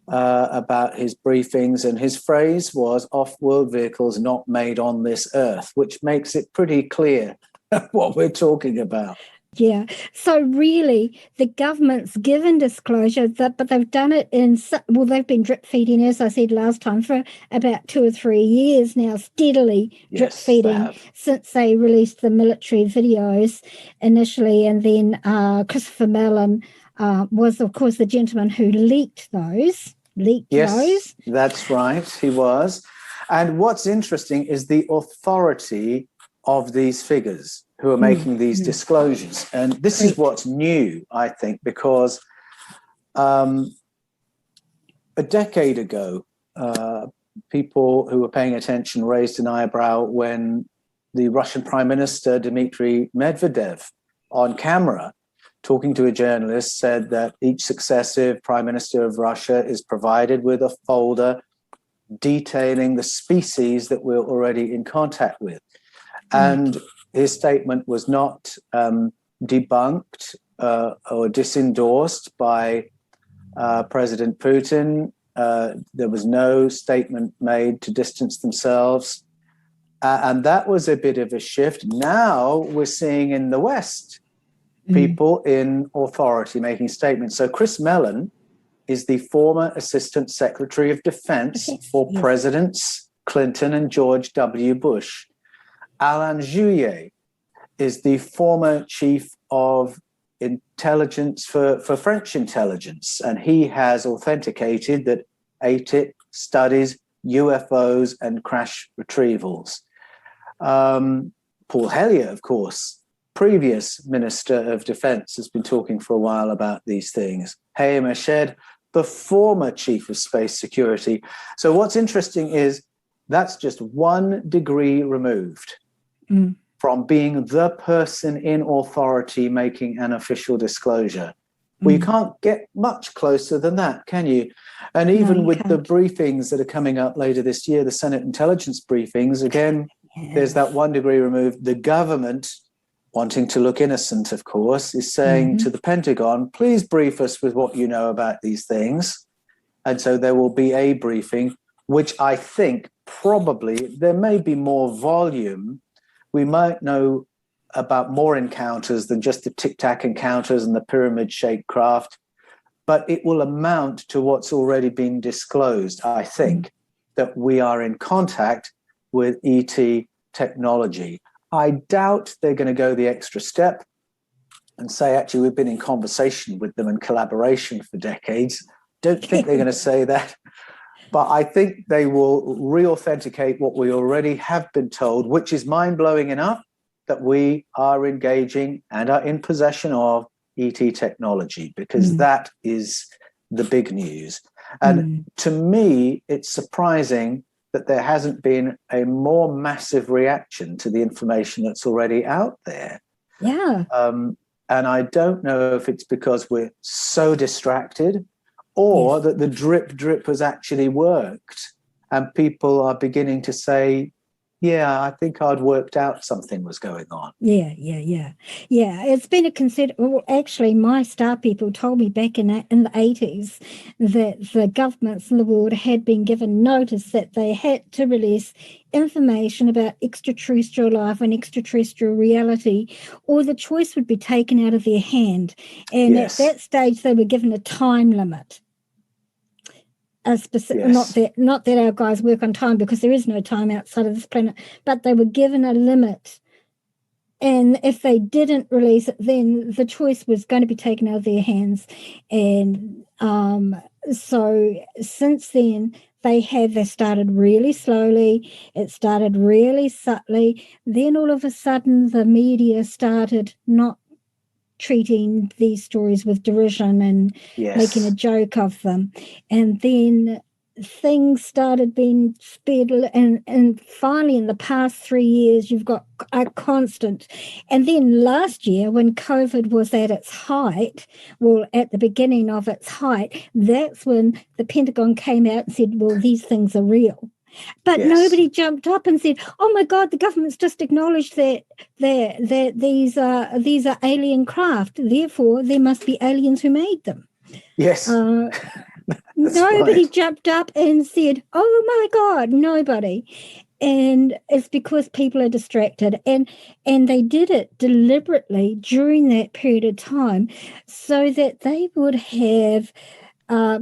about his briefings, and his phrase was off-world vehicles not made on this earth, which makes it pretty clear what we're talking about. Yeah. So really, the government's given disclosure, but they've done it they've been drip feeding, as I said last time, for about 2 or 3 years now, steadily drip feeding since they released the military videos initially. And then Christopher Mellon was, of course, the gentleman who leaked those. Yes, that's right. He was. And what's interesting is the authority of these figures who are making these disclosures. And this is what's new, I think, because a decade ago, people who were paying attention raised an eyebrow when the Russian Prime Minister, Dmitry Medvedev, on camera, talking to a journalist, said that each successive Prime Minister of Russia is provided with a folder detailing the species that we're already in contact with. And his statement was not debunked or disendorsed by President Putin. There was no statement made to distance themselves. And that was a bit of a shift. Now we're seeing in the West people in authority making statements. So Chris Mellon is the former Assistant Secretary of Defense for Presidents Clinton and George W. Bush. Alain Juillet is the former chief of intelligence for French intelligence, and he has authenticated that ATIP studies UFOs and crash retrievals. Paul Hellyer, of course, previous Minister of Defense, has been talking for a while about these things. Hayem Eshed, the former Chief of Space Security. So what's interesting is that's just 1 degree removed from being the person in authority making an official disclosure. Well, you can't get much closer than that, can you? And even with the briefings that are coming up later this year, the Senate intelligence briefings, again, there's that 1 degree removed. The government, wanting to look innocent, of course, is saying to the Pentagon, please brief us with what you know about these things. And so there will be a briefing, which I think probably there may be more volume. We might know about more encounters than just the tic-tac encounters and the pyramid-shaped craft, but it will amount to what's already been disclosed, I think, that we are in contact with ET technology. I doubt they're going to go the extra step and say, actually, we've been in conversation with them and collaboration for decades. Don't think they're going to say that. But I think they will re-authenticate what we already have been told, which is mind-blowing enough that we are engaging and are in possession of ET technology, because that is the big news. And to me, it's surprising that there hasn't been a more massive reaction to the information that's already out there. Yeah. And I don't know if it's because we're so distracted, or that the drip has actually worked and people are beginning to say, yeah, I think I'd worked out something was going on. Yeah. It's been actually, my star people told me back in the 80s that the governments in the world had been given notice that they had to release information about extraterrestrial life and extraterrestrial reality, or the choice would be taken out of their hand. And at that stage, they were given a time limit. Not that our guys work on time, because there is no time outside of this planet, but they were given a limit And if they didn't release it, then the choice was going to be taken out of their hands. And so since then, they started really slowly. It started really subtly. Then all of a sudden, the media started not treating these stories with derision and making a joke of them. And then things started being spared, and finally in the past 3 years you've got a constant. And then last year, when COVID was at its height, well, at the beginning of its height, that's when the Pentagon came out and said, well, these things are real. But nobody jumped up and said, "Oh my God, the government's just acknowledged that these are alien craft. Therefore, there must be aliens who made them." Yes. Nobody jumped up and said, "Oh my God," nobody. And it's because people are distracted, and they did it deliberately during that period of time so that they would have.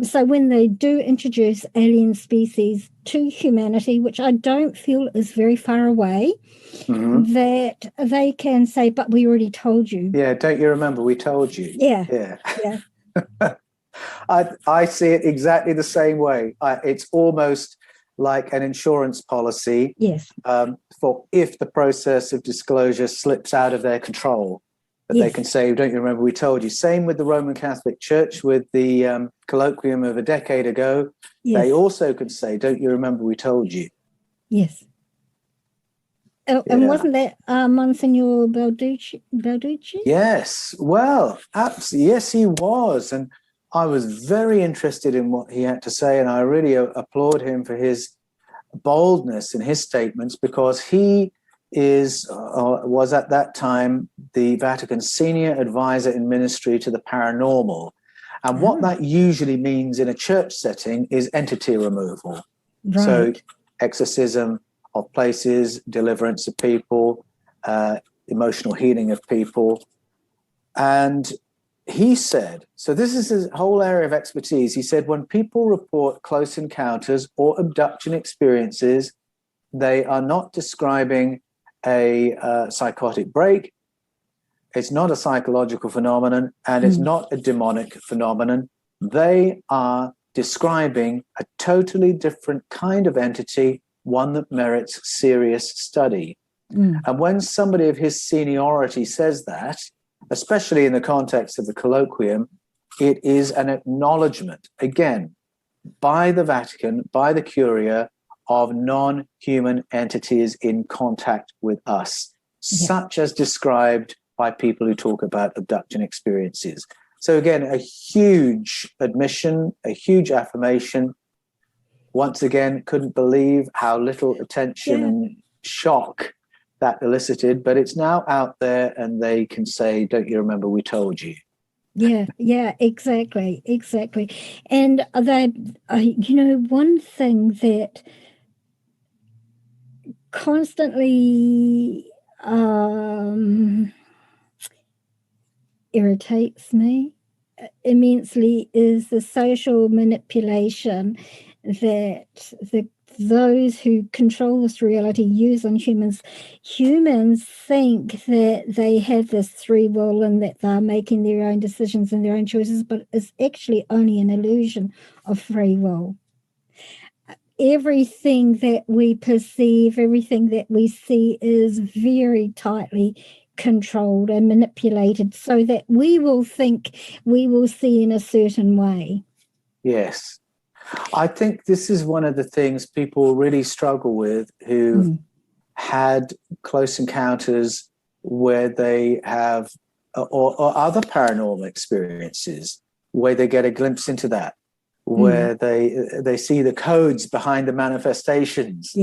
So when they do introduce alien species to humanity, which I don't feel is very far away, that they can say, "But we already told you." Yeah, don't you remember we told you? Yeah. I see it exactly the same way. It's almost like an insurance policy. Yes. For if the process of disclosure slips out of their control, that they can say, "Don't you remember we told you?" Same with the Roman Catholic Church with the colloquium of a decade ago. They also could say, "Don't you remember we told you?" Yes. Oh, and wasn't that Monsignor Balducci? Yes. Well, absolutely. Yes, he was. And I was very interested in what he had to say. And I really applaud him for his boldness in his statements, because he was at that time the Vatican's senior advisor in ministry to the paranormal. And what that usually means in a church setting is entity removal. Right. So exorcism of places, deliverance of people, emotional healing of people. And he said, so this is his whole area of expertise. He said, when people report close encounters or abduction experiences, they are not describing a psychotic break. It's not a psychological phenomenon, and it's not a demonic phenomenon. They are describing a totally different kind of entity, one that merits serious study. And when somebody of his seniority says that, especially in the context of the colloquium, it is an acknowledgement, again, by the Vatican, by the Curia, of non-human entities in contact with us, such as described by people who talk about abduction experiences. So again, a huge admission, a huge affirmation. Once again, couldn't believe how little attention and shock that elicited, but it's now out there and they can say, "Don't you remember we told you?" Yeah, exactly. And they, one thing that constantly irritates me immensely is the social manipulation that those who control this reality use on humans. Humans think that they have this free will and that they're making their own decisions and their own choices, but it's actually only an illusion of free will. Everything that we perceive, everything that we see is very tightly controlled and manipulated so that we will think we will see in a certain way. Yes. I think this is one of the things people really struggle with who had close encounters where they have, or other paranormal experiences, where they get a glimpse into that, where they see the codes behind the manifestations,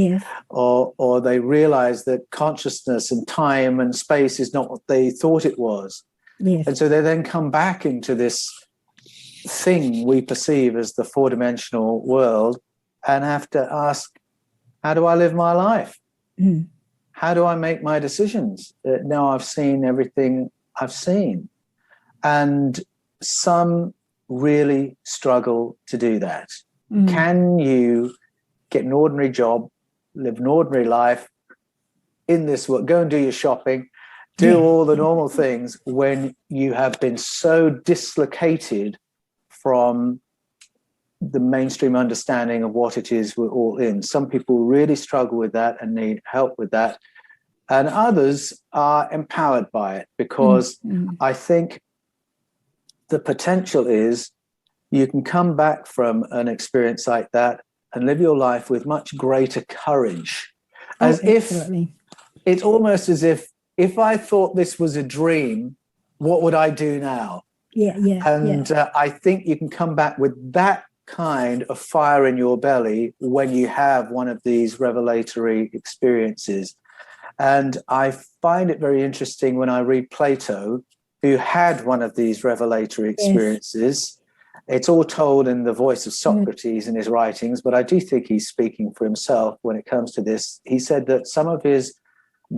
or they realize that consciousness and time and space is not what they thought it was. And so they then come back into this thing we perceive as the four-dimensional world and have to ask, how do I live my life? How do I make my decisions? Now I've seen everything I've seen. And some really struggle to do that. Can you get an ordinary job, live an ordinary life in this world, go and do your shopping, do all the normal things when you have been so dislocated from the mainstream understanding of what it is we're all in. Some people really struggle with that and need help with that. And others are empowered by it, because I think the potential is you can come back from an experience like that and live your life with much greater courage. It's almost as if I thought this was a dream, what would I do now? I think you can come back with that kind of fire in your belly when you have one of these revelatory experiences. And I find it very interesting when I read Plato, who had one of these revelatory experiences. It's all told in the voice of Socrates in his writings, but I do think he's speaking for himself when it comes to this. He said that some of his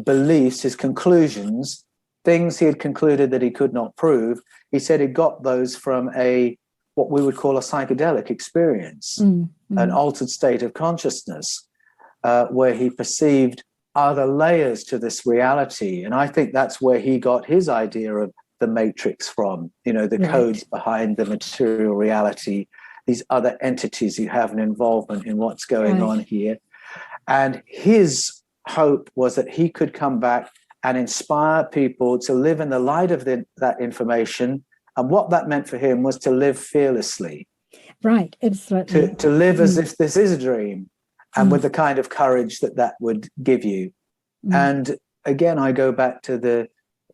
beliefs, his conclusions, things he had concluded that he could not prove, he said he got those from what we would call a psychedelic experience, an altered state of consciousness, where he perceived other layers to this reality. And I think that's where he got his idea of the matrix from, the codes behind the material reality, these other entities who have an involvement in what's going on here. And his hope was that he could come back and inspire people to live in the light of that information. And what that meant for him was to live fearlessly. Right, absolutely. To live as if this is a dream, and with the kind of courage that would give you. And again, I go back to the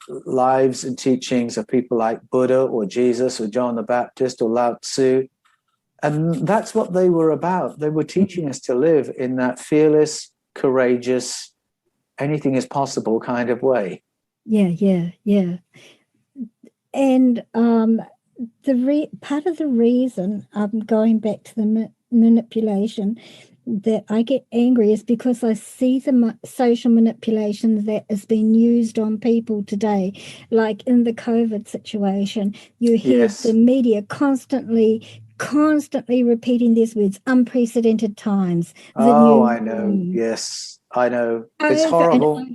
lives and teachings of people like Buddha or Jesus or John the Baptist or Lao Tzu. And that's what they were about. They were teaching us to live in that fearless, courageous, anything is possible kind of way. Yeah. And part of the reason I'm going back to the manipulation that I get angry is because I see the social manipulation that is being used on people today. Like in the COVID situation, you hear the media constantly repeating these words, unprecedented times. I know. Yes, I know. It's horrible.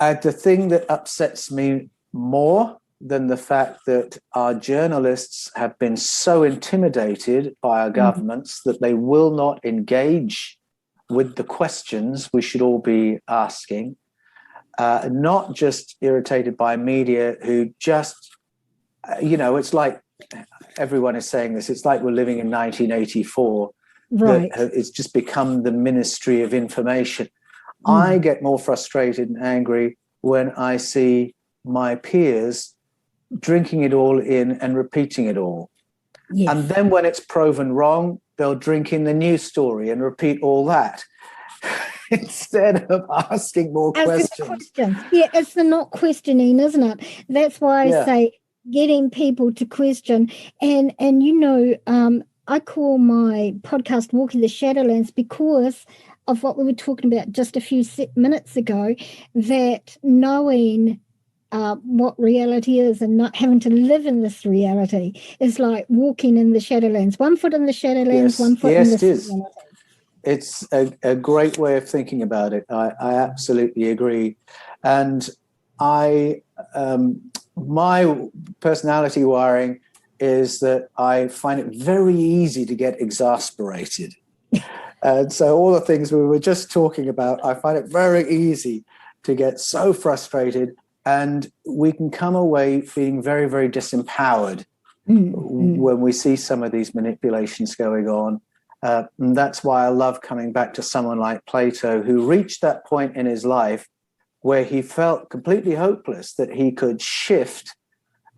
And the thing that upsets me more than the fact that our journalists have been so intimidated by our governments that they will not engage with the questions we should all be asking, not just irritated by media who just, it's like everyone is saying this, it's like we're living in 1984. Right. It's just become the Ministry of Information. I get more frustrated and angry when I see my peers drinking it all in and repeating it all. Yes. And then when it's proven wrong, they'll drink in the news story and repeat all that instead of asking more questions. Yeah, it's the not questioning, isn't it? That's why I say getting people to question. And I call my podcast Walking the Shadowlands because of what we were talking about just a few minutes ago, that knowing what reality is and not having to live in this reality is like walking in the Shadowlands. 1 foot in the Shadowlands, 1 foot in the reality. It's a great way of thinking about it. I absolutely agree. And my personality wiring is that I find it very easy to get exasperated. And so all the things we were just talking about, I find it very easy to get so frustrated, and we can come away feeling very, very disempowered when we see some of these manipulations going on. And that's why I love coming back to someone like Plato, who reached that point in his life where he felt completely hopeless that he could shift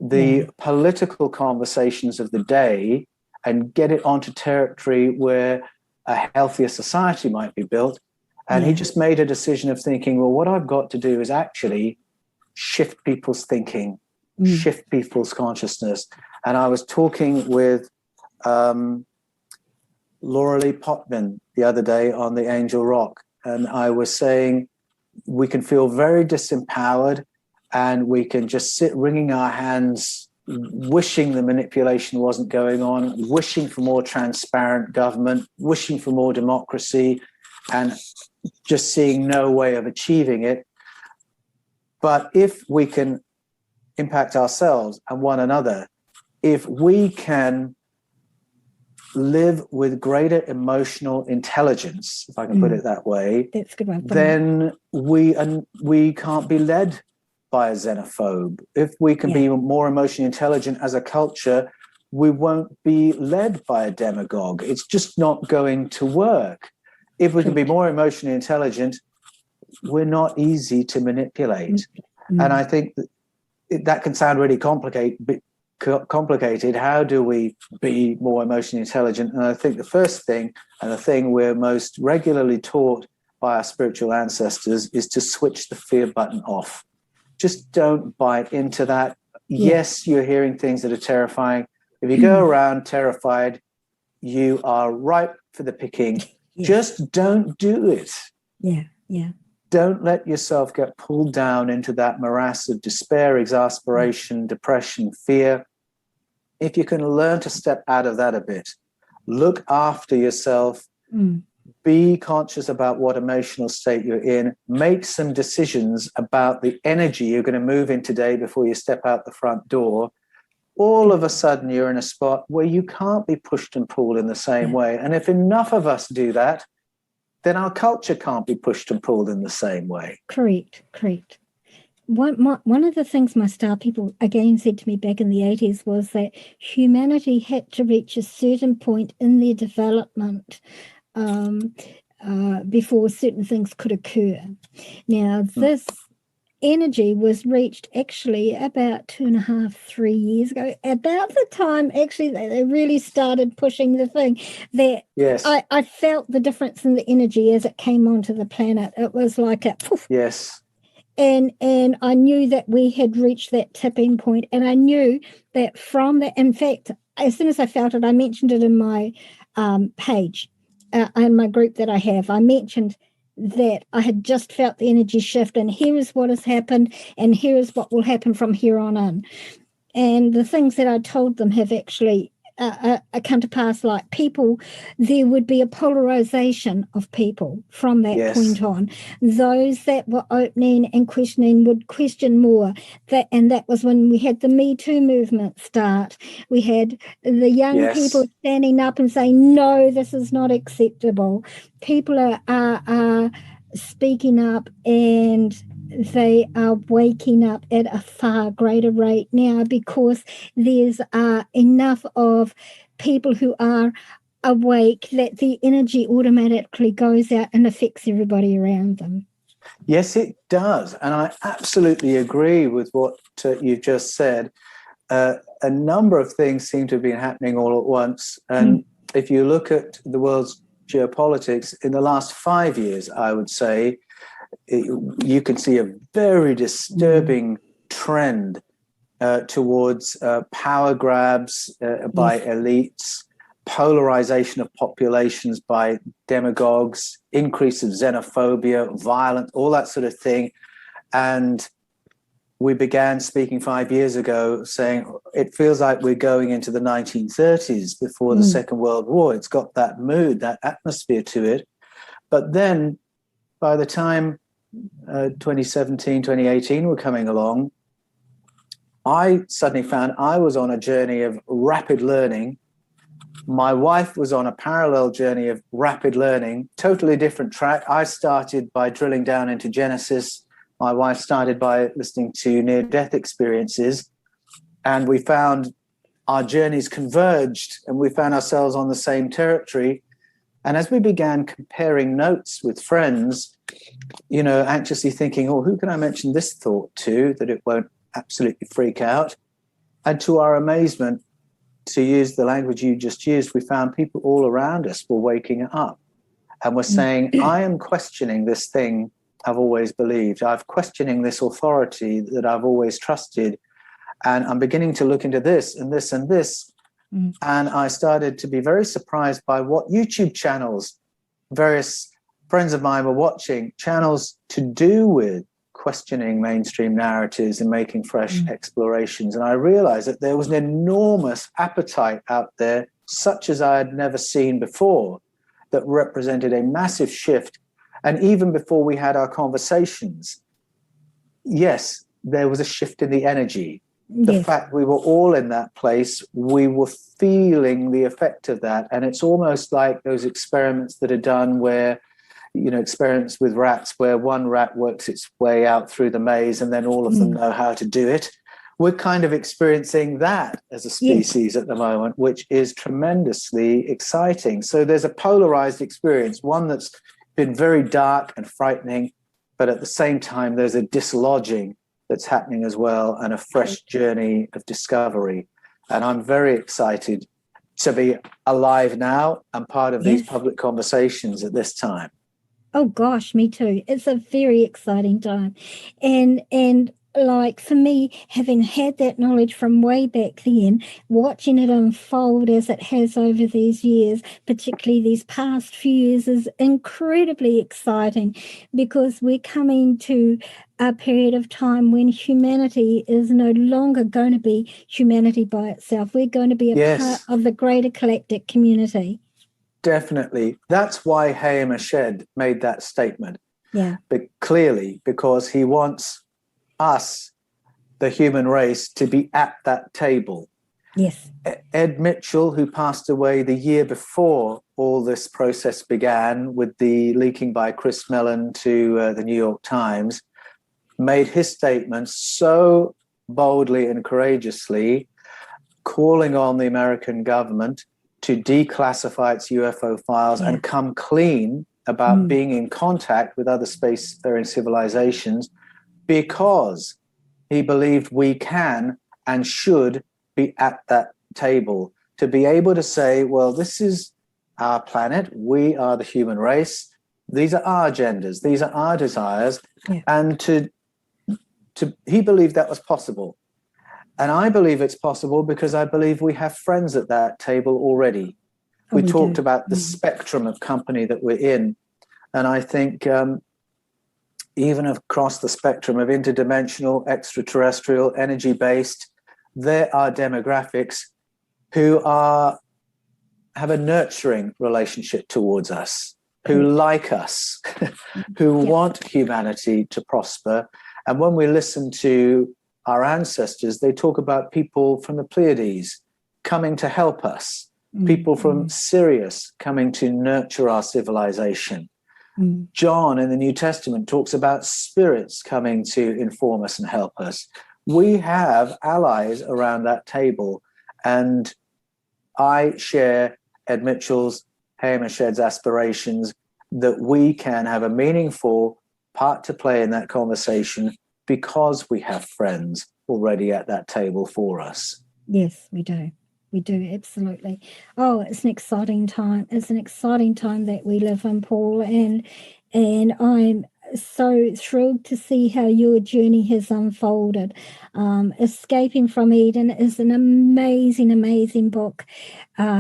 the political conversations of the day and get it onto territory where a healthier society might be built. And he just made a decision of thinking, well, what I've got to do is actually shift people's thinking, shift people's consciousness. And I was talking with Laura Lee Potman the other day on the Angel Rock, and I was saying we can feel very disempowered and we can just sit wringing our hands, wishing the manipulation wasn't going on, wishing for more transparent government, wishing for more democracy, and just seeing no way of achieving it. But if we can impact ourselves and one another, if we can live with greater emotional intelligence, if I can put it that way, that's a good one. Then we can't be led by a xenophobe. If we can be more emotionally intelligent as a culture, we won't be led by a demagogue. It's just not going to work. If we can be more emotionally intelligent, we're not easy to manipulate. And I think that can sound really complicated. How do we be more emotionally intelligent? And I think the first thing, and the thing we're most regularly taught by our spiritual ancestors, is to switch the fear button off. Just don't buy into that. Yes, you're hearing things that are terrifying. If you go around terrified, you are ripe for the picking. Just don't do it. Don't let yourself get pulled down into that morass of despair, exasperation, depression, fear. If you can learn to step out of that a bit, look after yourself, be conscious about what emotional state you're in, make some decisions about the energy you're going to move in today before you step out the front door, all of a sudden you're in a spot where you can't be pushed and pulled in the same way. And if enough of us do that, then our culture can't be pushed and pulled in the same way. Correct. One of the things my star people again said to me back in the 80s was that humanity had to reach a certain point in their development before certain things could occur. Now, this energy was reached actually about 2.5, 3 years ago, about the time actually they really started pushing the thing that I felt the difference in the energy as it came onto the planet. It was like a poof. And I knew that we had reached that tipping point, and I knew that from that, in fact, as soon as I felt it, I mentioned it in my page, in my group that I have. I mentioned that I had just felt the energy shift, and here is what has happened, and here is what will happen from here on in. And the things that I told them have actually come to pass. Like people, there would be a polarization of people from that point on. Those that were opening and questioning would question more. And that was when we had the Me Too movement start. We had the young people standing up and saying, no, this is not acceptable. People are speaking up, and they are waking up at a far greater rate now because there's enough of people who are awake that the energy automatically goes out and affects everybody around them. Yes, it does. And I absolutely agree with what you've just said. A number of things seem to have been happening all at once. And if you look at the world's geopolitics in the last 5 years, I would say, you can see a very disturbing trend towards power grabs by elites, polarization of populations by demagogues, increase of xenophobia, violence, all that sort of thing. And we began speaking 5 years ago saying it feels like we're going into the 1930s before the Second World War. It's got that mood, that atmosphere to it. But then by the time 2017, 2018 were coming along, I suddenly found I was on a journey of rapid learning. My wife was on a parallel journey of rapid learning, totally different track. I started by drilling down into Genesis. My wife started by listening to near-death experiences. And we found our journeys converged, and we found ourselves on the same territory. And as we began comparing notes with friends, anxiously thinking, who can I mention this thought to that it won't absolutely freak out? And to our amazement, to use the language you just used, we found people all around us were waking up and were saying, I am questioning this thing I've always believed. I'm questioning this authority that I've always trusted. And I'm beginning to look into this and this and this. And I started to be very surprised by what YouTube channels various friends of mine were watching, channels to do with questioning mainstream narratives and making fresh explorations. And I realized that there was an enormous appetite out there, such as I had never seen before, that represented a massive shift. And even before we had our conversations, yes, there was a shift in the energy. The Yes. fact we were all in that place, we were feeling the effect of that. And it's almost like those experiments that are done where, experiments with rats where one rat works its way out through the maze and then all of them know how to do it. We're kind of experiencing that as a species at the moment, which is tremendously exciting. So there's a polarized experience, one that's been very dark and frightening, but at the same time, there's a dislodging that's happening as well, and a fresh journey of discovery. And I'm very excited to be alive now and part of these public conversations at this time. Oh gosh, me too. It's a very exciting time. And like for me, having had that knowledge from way back then, watching it unfold as it has over these years, particularly these past few years, is incredibly exciting, because we're coming to a period of time when humanity is no longer going to be humanity by itself. We're going to be a part of the greater galactic community. Definitely. That's why Hayam Ashed made that statement. Yeah. But clearly, because he wants us, the human race, to be at that table. Yes. Ed Mitchell, who passed away the year before all this process began with the leaking by Chris Mellon to the New York Times, made his statement so boldly and courageously, calling on the American government to declassify its UFO files and come clean about being in contact with other spacefaring civilizations, because he believed we can and should be at that table, to be able to say, well, this is our planet, we are the human race, these are our agendas, these are our desires, and he believed that was possible. And I believe it's possible because I believe we have friends at that table already. We talked about the spectrum of company that we're in. And I think even across the spectrum of interdimensional, extraterrestrial, energy-based, there are demographics who have a nurturing relationship towards us, who like us, who want humanity to prosper. And when we listen to our ancestors, they talk about people from the Pleiades coming to help us, people from Sirius coming to nurture our civilization. John in the New Testament talks about spirits coming to inform us and help us. We have allies around that table, and I share Ed Mitchell's, Hayam Ashed's aspirations that we can have a meaningful part to play in that conversation, because we have friends already at that table for us. Yes, we do. We do, absolutely. Oh, it's an exciting time. It's an exciting time that we live in, Paul, and I'm so thrilled to see how your journey has unfolded. Escaping from Eden is an amazing, amazing book.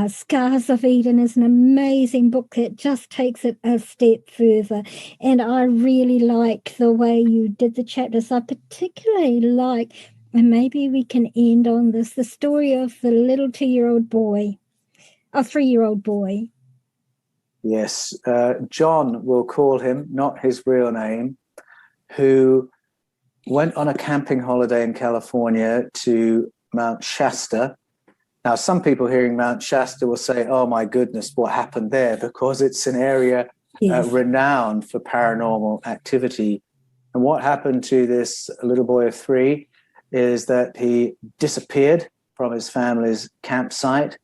Scars of Eden is an amazing book that just takes it a step further. And I really like the way you did the chapters. I particularly like, and maybe we can end on this, the story of the little 2-year-old boy, a 3-year-old boy. Yes, John, we'll call him, not his real name, who went on a camping holiday in California to Mount Shasta. Now, some people hearing Mount Shasta will say, oh my goodness, what happened there? Because it's an area renowned for paranormal activity. And what happened to this little boy of 3 is that he disappeared from his family's campsite.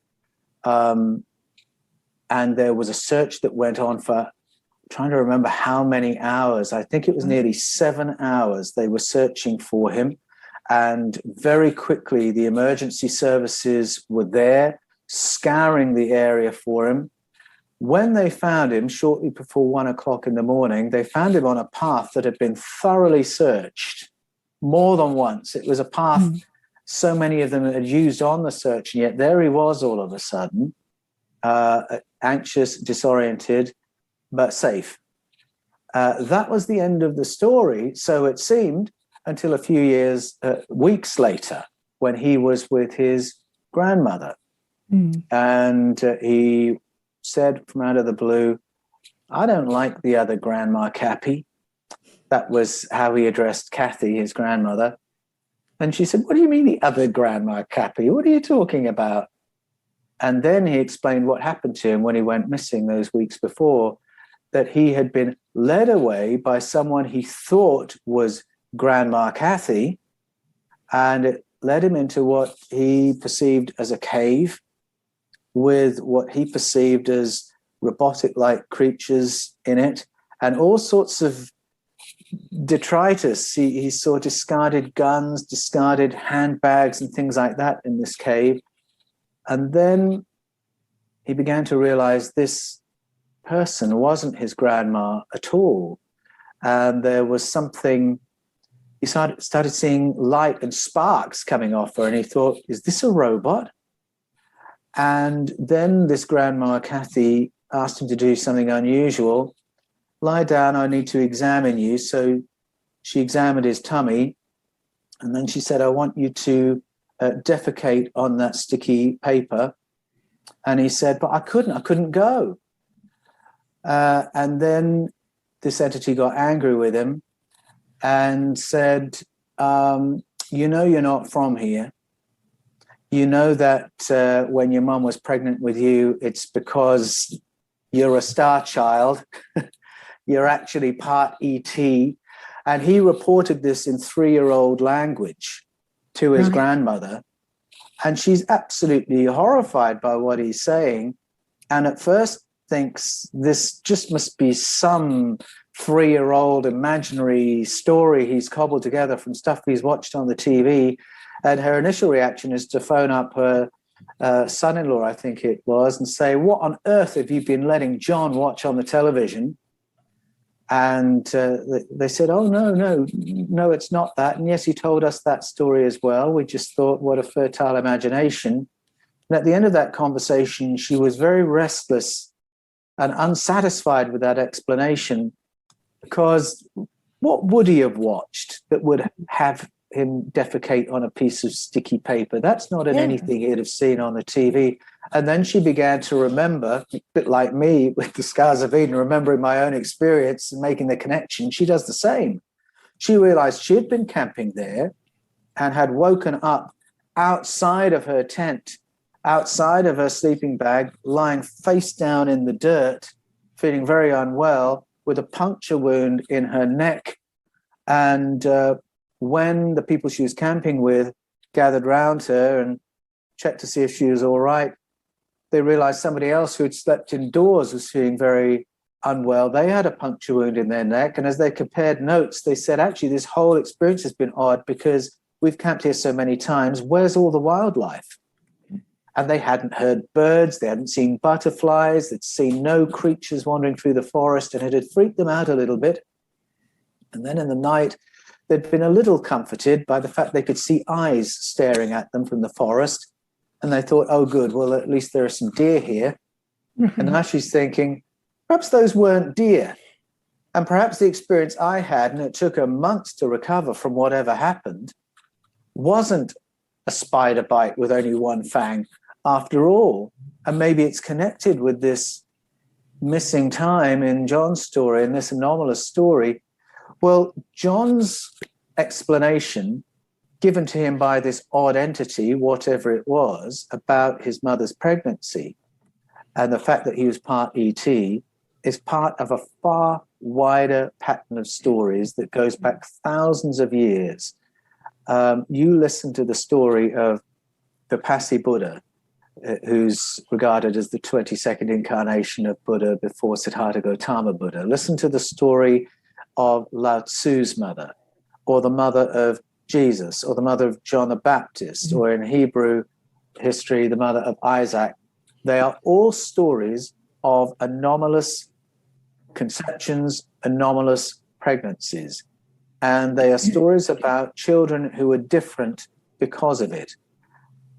And there was a search that went on for, I'm trying to remember how many hours. I think it was nearly 7 hours they were searching for him. And very quickly, the emergency services were there, scouring the area for him. When they found him, shortly before 1 o'clock in the morning, they found him on a path that had been thoroughly searched more than once. It was a path so many of them had used on the search, and yet there he was all of a sudden, anxious, disoriented, but safe. That was the end of the story, so it seemed, until a few weeks later, when he was with his grandmother. And he said from out of the blue, I don't like the other Grandma Cappy. that was how he addressed Kathy, his grandmother. And she said, "What do you mean the other grandma, Kathy? What are you talking about?" And then he explained what happened to him when he went missing those weeks before, that he had been led away by someone he thought was Grandma Kathy, and it led him into what he perceived as a cave with what he perceived as robotic-like creatures in it, and all sorts of detritus. He saw discarded guns, discarded handbags, and things like that in this cave. And then he began to realize this person wasn't his grandma at all. And there was something, he started seeing light and sparks coming off her, and he thought, is this a robot? And then this grandma, Kathy, asked him to do something unusual. Lie down, I need to examine you. So she examined his tummy, and then she said, I want you to defecate on that sticky paper. And he said, but I couldn't go. And then this entity got angry with him and said, you know, you're not from here. You know that when your mum was pregnant with you, it's because you're a star child. You're actually part ET. And he reported this in 3-year-old language to his grandmother. And she's absolutely horrified by what he's saying. And at first thinks this just must be some 3-year-old imaginary story he's cobbled together from stuff he's watched on the TV. And her initial reaction is to phone up her son-in-law, I think it was, and say, what on earth have you been letting John watch on the television? And they said, oh, no, it's not that. And yes, he told us that story as well. We just thought, what a fertile imagination. And at the end of that conversation, she was very restless and unsatisfied with that explanation, because what would he have watched that would have him defecate on a piece of sticky paper? That's not in anything he'd have seen on the TV. And then she began to remember, a bit like me with the Scars of Eden, remembering my own experience and making the connection. She does the same. She realized she had been camping there and had woken up outside of her tent, outside of her sleeping bag, lying face down in the dirt, feeling very unwell, with a puncture wound in her neck. And when the people she was camping with gathered round her and checked to see if she was all right, they realized somebody else who had slept indoors was feeling very unwell. They had a puncture wound in their neck. And as they compared notes, they said, actually, this whole experience has been odd because we've camped here so many times. Where's all the wildlife? And they hadn't heard birds. They hadn't seen butterflies. They'd seen no creatures wandering through the forest, and it had freaked them out a little bit. And then in the night, they'd been a little comforted by the fact they could see eyes staring at them from the forest. And they thought, oh, good, well, at least there are some deer here. And now she's thinking, perhaps those weren't deer. And perhaps the experience I had, and it took her months to recover from whatever happened, wasn't a spider bite with only one fang after all. And maybe it's connected with this missing time in John's story, in this anomalous story. Well, John's explanation given to him by this odd entity, whatever it was, about his mother's pregnancy and the fact that he was part ET is part of a far wider pattern of stories that goes back thousands of years. You listen to the story of the Pasi Buddha, who's regarded as the 22nd incarnation of Buddha before Siddhartha Gautama Buddha. Listen to the story of Lao Tzu's mother, or the mother of Jesus, or the mother of John the Baptist, or in Hebrew history, the mother of Isaac. They are all stories of anomalous conceptions, anomalous pregnancies. And they are stories about children who are different because of it.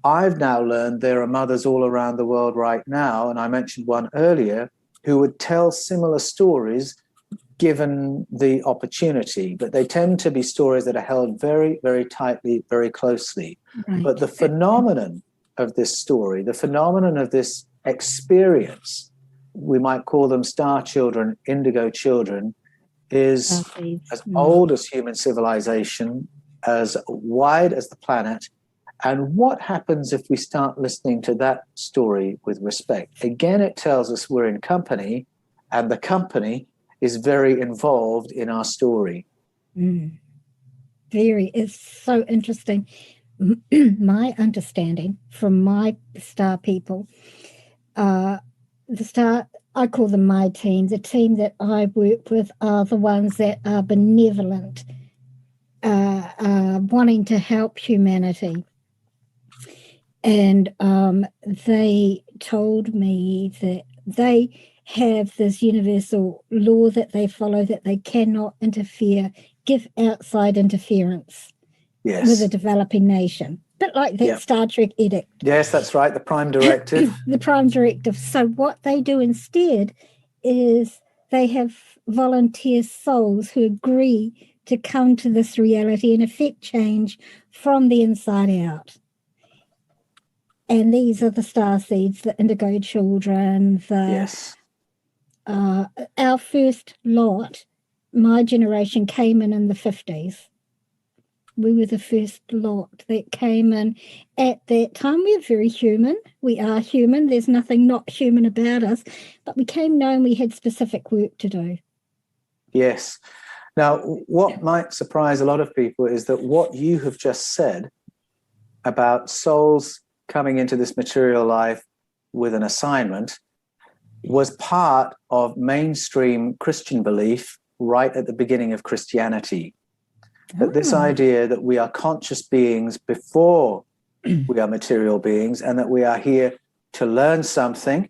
I've now learned there are mothers all around the world right now, and I mentioned one earlier, who would tell similar stories given the opportunity, but they tend to be stories that are held very, very tightly, very closely. Right. But the phenomenon of this story, the phenomenon of this experience, we might call them star children, indigo children, is as old as human civilization, as wide as the planet. And what happens if we start listening to that story with respect? Again, it tells us we're in company, and the company is very involved in our story. It's so interesting. My understanding from my star people, I call them my team. The team that I work with are the ones that are benevolent, wanting to help humanity. And they told me that they have this universal law that they follow, that they cannot give outside interference with a developing nation. But like that Star Trek edict. Yes, that's right, the Prime Directive. The Prime Directive. So what they do instead is they have volunteer souls who agree to come to this reality and affect change from the inside out. And these are the star seeds, the indigo children, our first lot, my generation, came in the 50s. We were the first lot that came in at that time. We are very human. We are human. There's nothing not human about us. But we came knowing we had specific work to do. Yes. Now, what might surprise a lot of people is that what you have just said about souls coming into this material life with an assignment was part of mainstream Christian belief right at the beginning of Christianity. That this idea that we are conscious beings before we are material beings, and that we are here to learn something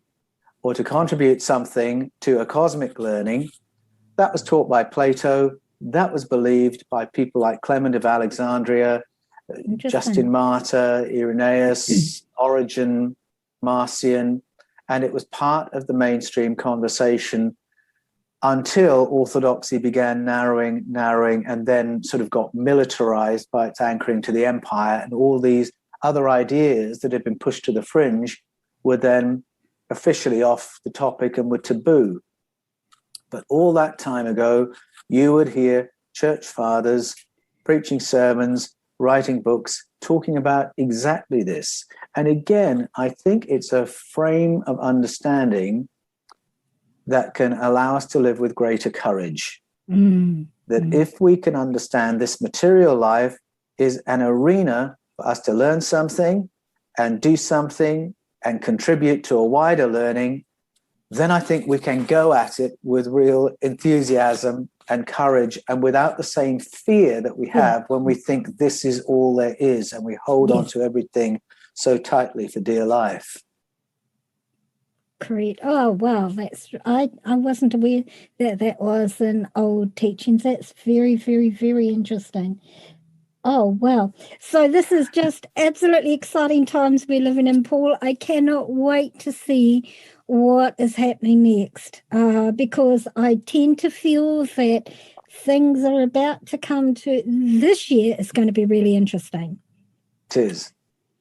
or to contribute something to a cosmic learning, that was taught by Plato. That was believed by people like Clement of Alexandria, Justin Martyr, Irenaeus, Origen, Marcion, and it was part of the mainstream conversation until orthodoxy began narrowing, and then sort of got militarized by its anchoring to the empire, and all these other ideas that had been pushed to the fringe were then officially off the topic and were taboo. But all that time ago, you would hear church fathers preaching sermons, writing books, talking about exactly this. And again, I think it's a frame of understanding that can allow us to live with greater courage. If we can understand this material life is an arena for us to learn something and do something and contribute to a wider learning, then I think we can go at it with real enthusiasm and courage, and without the same fear that we have when we think this is all there is and we hold on to everything so tightly for dear life. Great. Oh, wow. I wasn't aware that was in old teachings. That's very, very, very interesting. Oh, wow. So this is just absolutely exciting times we're living in, Paul. I cannot wait to see what is happening next, because I tend to feel that things are about to come to this year. Is going to be really interesting. It is.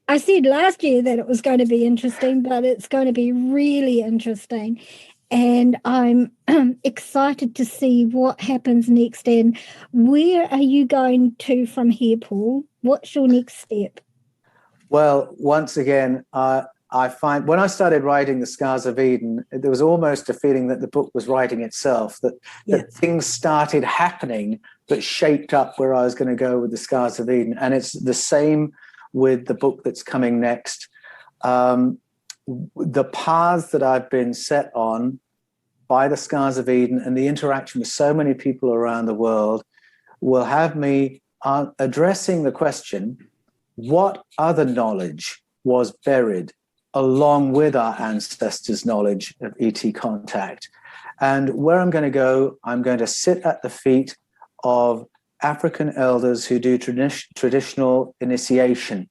I said last year that it was going to be interesting, but it's going to be really interesting. And I'm excited to see what happens next. And where are you going to from here, Paul? What's your next step? Well, once again, I find when I started writing The Scars of Eden, there was almost a feeling that the book was writing itself, that things started happening that shaped up where I was going to go with The Scars of Eden. And it's the same with the book that's coming next. The paths that I've been set on by The Scars of Eden and the interaction with so many people around the world will have me addressing the question, what other knowledge was buried along with our ancestors' knowledge of ET contact? And where I'm going to go, I'm going to sit at the feet of African elders who do traditional initiation.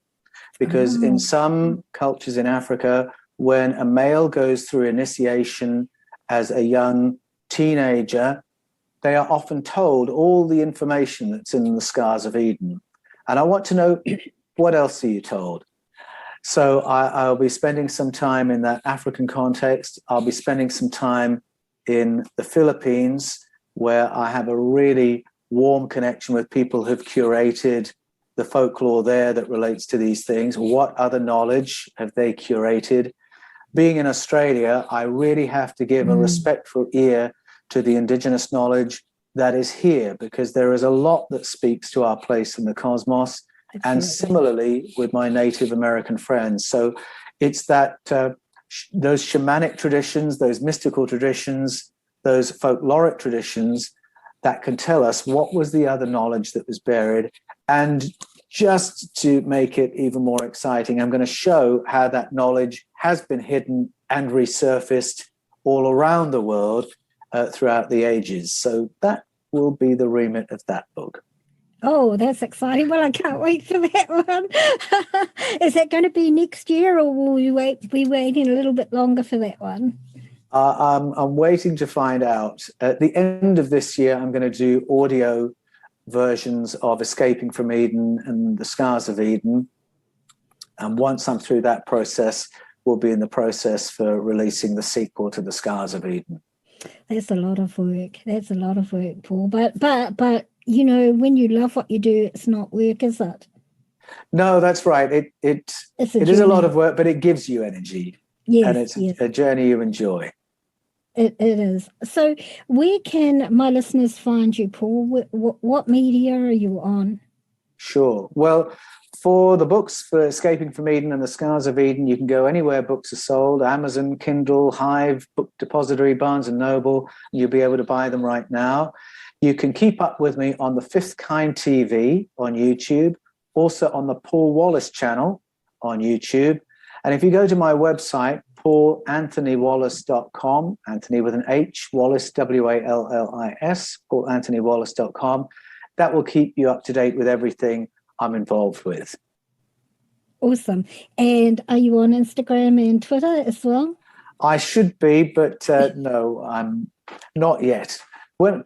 Because in some cultures in Africa, when a male goes through initiation as a young teenager, they are often told all the information that's in The Scars of Eden. And I want to know, what else are you told? So I'll be spending some time in that African context. I'll be spending some time in the Philippines where I have a really warm connection with people who've curated the folklore there that relates to these things. What other knowledge have they curated? Being in Australia, I really have to give a respectful ear to the Indigenous knowledge that is here, because there is a lot that speaks to our place in the cosmos. Absolutely. And similarly with my Native American friends. So it's that those shamanic traditions, those mystical traditions, those folkloric traditions that can tell us what was the other knowledge that was buried. And just to make it even more exciting, I'm going to show how that knowledge has been hidden and resurfaced all around the world throughout the ages. So that will be the remit of that book. Oh, that's exciting. Well, I can't wait for that one. Is that going to be next year, or will you be waiting a little bit longer for that one? I'm waiting to find out. At the end of this year, I'm going to do audio versions of Escaping from Eden and The Scars of Eden. And once I'm through that process, we'll be in the process for releasing the sequel to The Scars of Eden. That's a lot of work. That's a lot of work, Paul. But you know, when you love what you do, it's not work, is it? No, that's right. It is a lot of work, but it gives you energy. Yes, and it's a journey you enjoy. It is. So where can my listeners find you, Paul? What media are you on? Sure. Well, for the books for Escaping from Eden and The Scars of Eden, you can go anywhere books are sold: Amazon, Kindle, Hive, Book Depository, Barnes & Noble. You'll be able to buy them right now. You can keep up with me on the Fifth Kind TV on YouTube, also on the Paul Wallis channel on YouTube. And if you go to my website, paulanthonywallis.com, Anthony with an H, Wallis, W-A-L-L-I-S, paulanthonywallis.com, that will keep you up to date with everything I'm involved with. Awesome. And are you on Instagram and Twitter as well? I should be, but no, I'm not yet.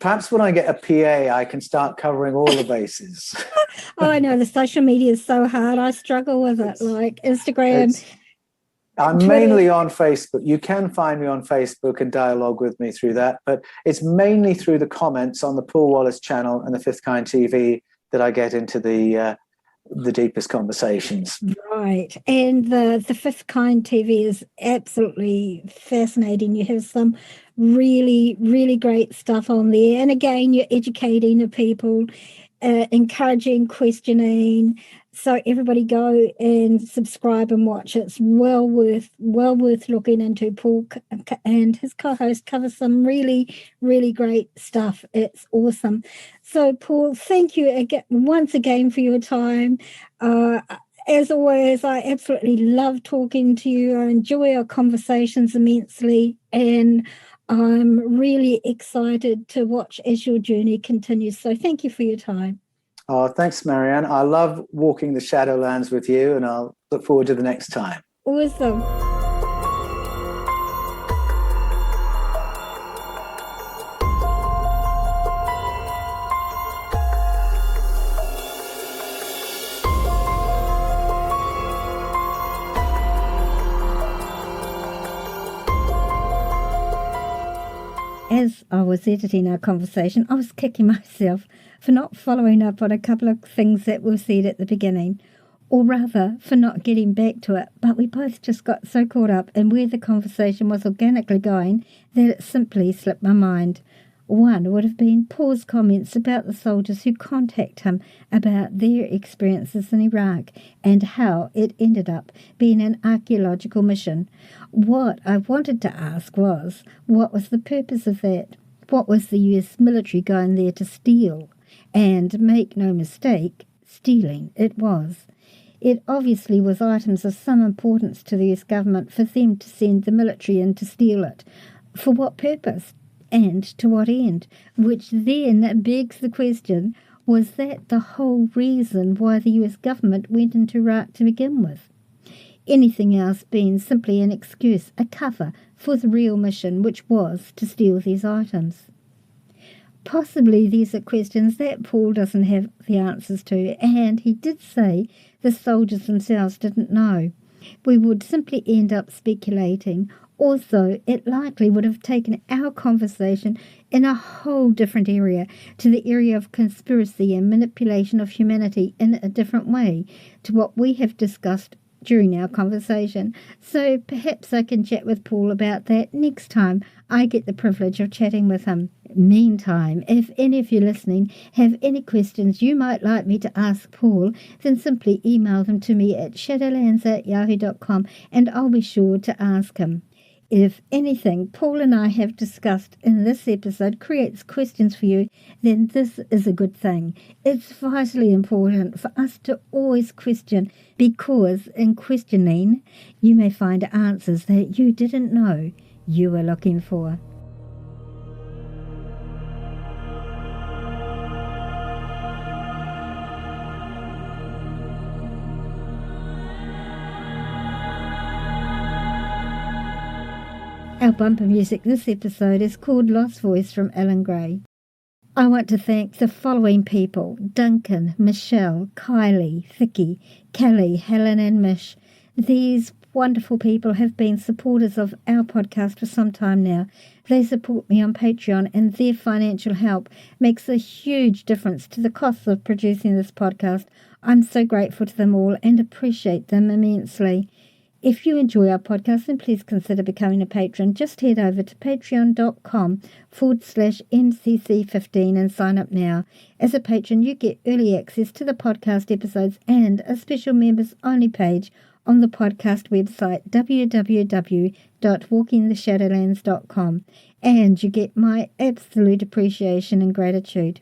Perhaps when I get a PA, I can start covering all the bases. Oh, I know. The social media is so hard. I struggle with it, like Instagram. I'm Twitter. Mainly on Facebook. You can find me on Facebook and dialogue with me through that, but it's mainly through the comments on the Paul Wallis channel and the Fifth Kind TV that I get into the deepest conversations. Right. And the Fifth Kind TV is absolutely fascinating. You have some really, really great stuff on there. And again, you're educating the people, encouraging, questioning. So everybody go and subscribe and watch. It's well worth looking into. Paul and his co-host cover some really, really great stuff. It's awesome. So Paul, thank you once again for your time. As always, I absolutely love talking to you. I enjoy our conversations immensely, and I'm really excited to watch as your journey continues. So thank you for your time. Oh, thanks, Marianne. I love walking the Shadowlands with you, and I'll look forward to the next time. Awesome. As I was editing our conversation, I was kicking myself for not following up on a couple of things that were said at the beginning, or rather for not getting back to it. But we both just got so caught up in where the conversation was organically going that it simply slipped my mind. One would have been Paul's comments about the soldiers who contact him about their experiences in Iraq and how it ended up being an archaeological mission. What I wanted to ask was, what was the purpose of that? What was the US military going there to steal? And make no mistake, stealing it was. It obviously was items of some importance to the US government for them to send the military in to steal it. For what purpose? And to what end? Which then begs the question, was that the whole reason why the US government went into Iraq to begin with? Anything else being simply an excuse, a cover for the real mission, which was to steal these items. Possibly these are questions that Paul doesn't have the answers to, and he did say the soldiers themselves didn't know. We would simply end up speculating Also, it likely would have taken our conversation in a whole different area, to the area of conspiracy and manipulation of humanity in a different way to what we have discussed during our conversation. So perhaps I can chat with Paul about that next time I get the privilege of chatting with him. Meantime, if any of you listening have any questions you might like me to ask Paul, then simply email them to me at shadowlands@yahoo.com and I'll be sure to ask him. If anything Paul and I have discussed in this episode creates questions for you, then this is a good thing. It's vitally important for us to always question, because in questioning, you may find answers that you didn't know you were looking for. Our bumper music this episode is called Lost Voice from Alan Gray. I want to thank the following people: Duncan, Michelle, Kylie, Vicky, Kelly, Helen and Mish. These wonderful people have been supporters of our podcast for some time now. They support me on Patreon, and their financial help makes a huge difference to the costs of producing this podcast. I'm so grateful to them all and appreciate them immensely. If you enjoy our podcast, then please consider becoming a patron. Just head over to patreon.com/MCC15 and sign up now. As a patron, you get early access to the podcast episodes and a special members-only page on the podcast website, www.walkingtheshadowlands.com, and you get my absolute appreciation and gratitude.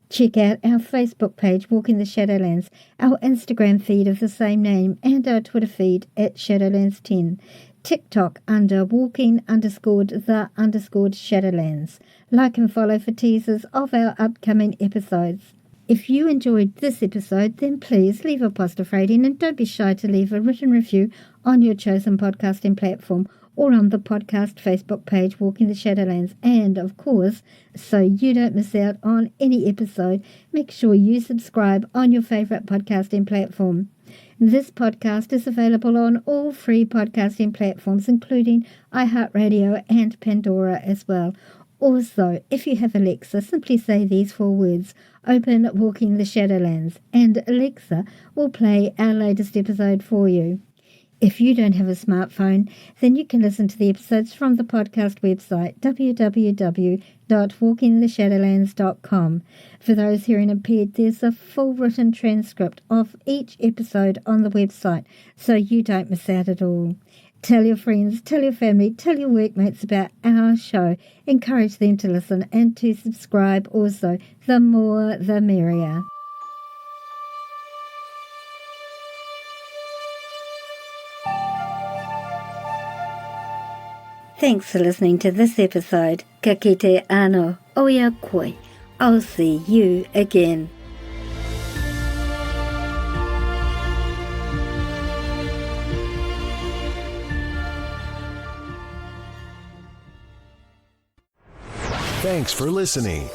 Check out our Facebook page, Walking the Shadowlands, our Instagram feed of the same name, and our Twitter feed at Shadowlands10. TikTok under walking_the_Shadowlands. Like and follow for teasers of our upcoming episodes. If you enjoyed this episode, then please leave a positive rating and don't be shy to leave a written review on your chosen podcasting platform or on the podcast Facebook page, Walking the Shadowlands. And, of course, so you don't miss out on any episode, make sure you subscribe on your favourite podcasting platform. This podcast is available on all free podcasting platforms, including iHeartRadio and Pandora as well. Also, if you have Alexa, simply say these 4 words: open Walking the Shadowlands, and Alexa will play our latest episode for you. If you don't have a smartphone, then you can listen to the episodes from the podcast website, www.walkingtheshadowlands.com. For those hearing impaired, there's a full written transcript of each episode on the website, so you don't miss out at all. Tell your friends, tell your family, tell your workmates about our show. Encourage them to listen and to subscribe also. The more, the merrier. Thanks for listening to this episode. Ka kite ano, oia koi. I'll see you again. Thanks for listening.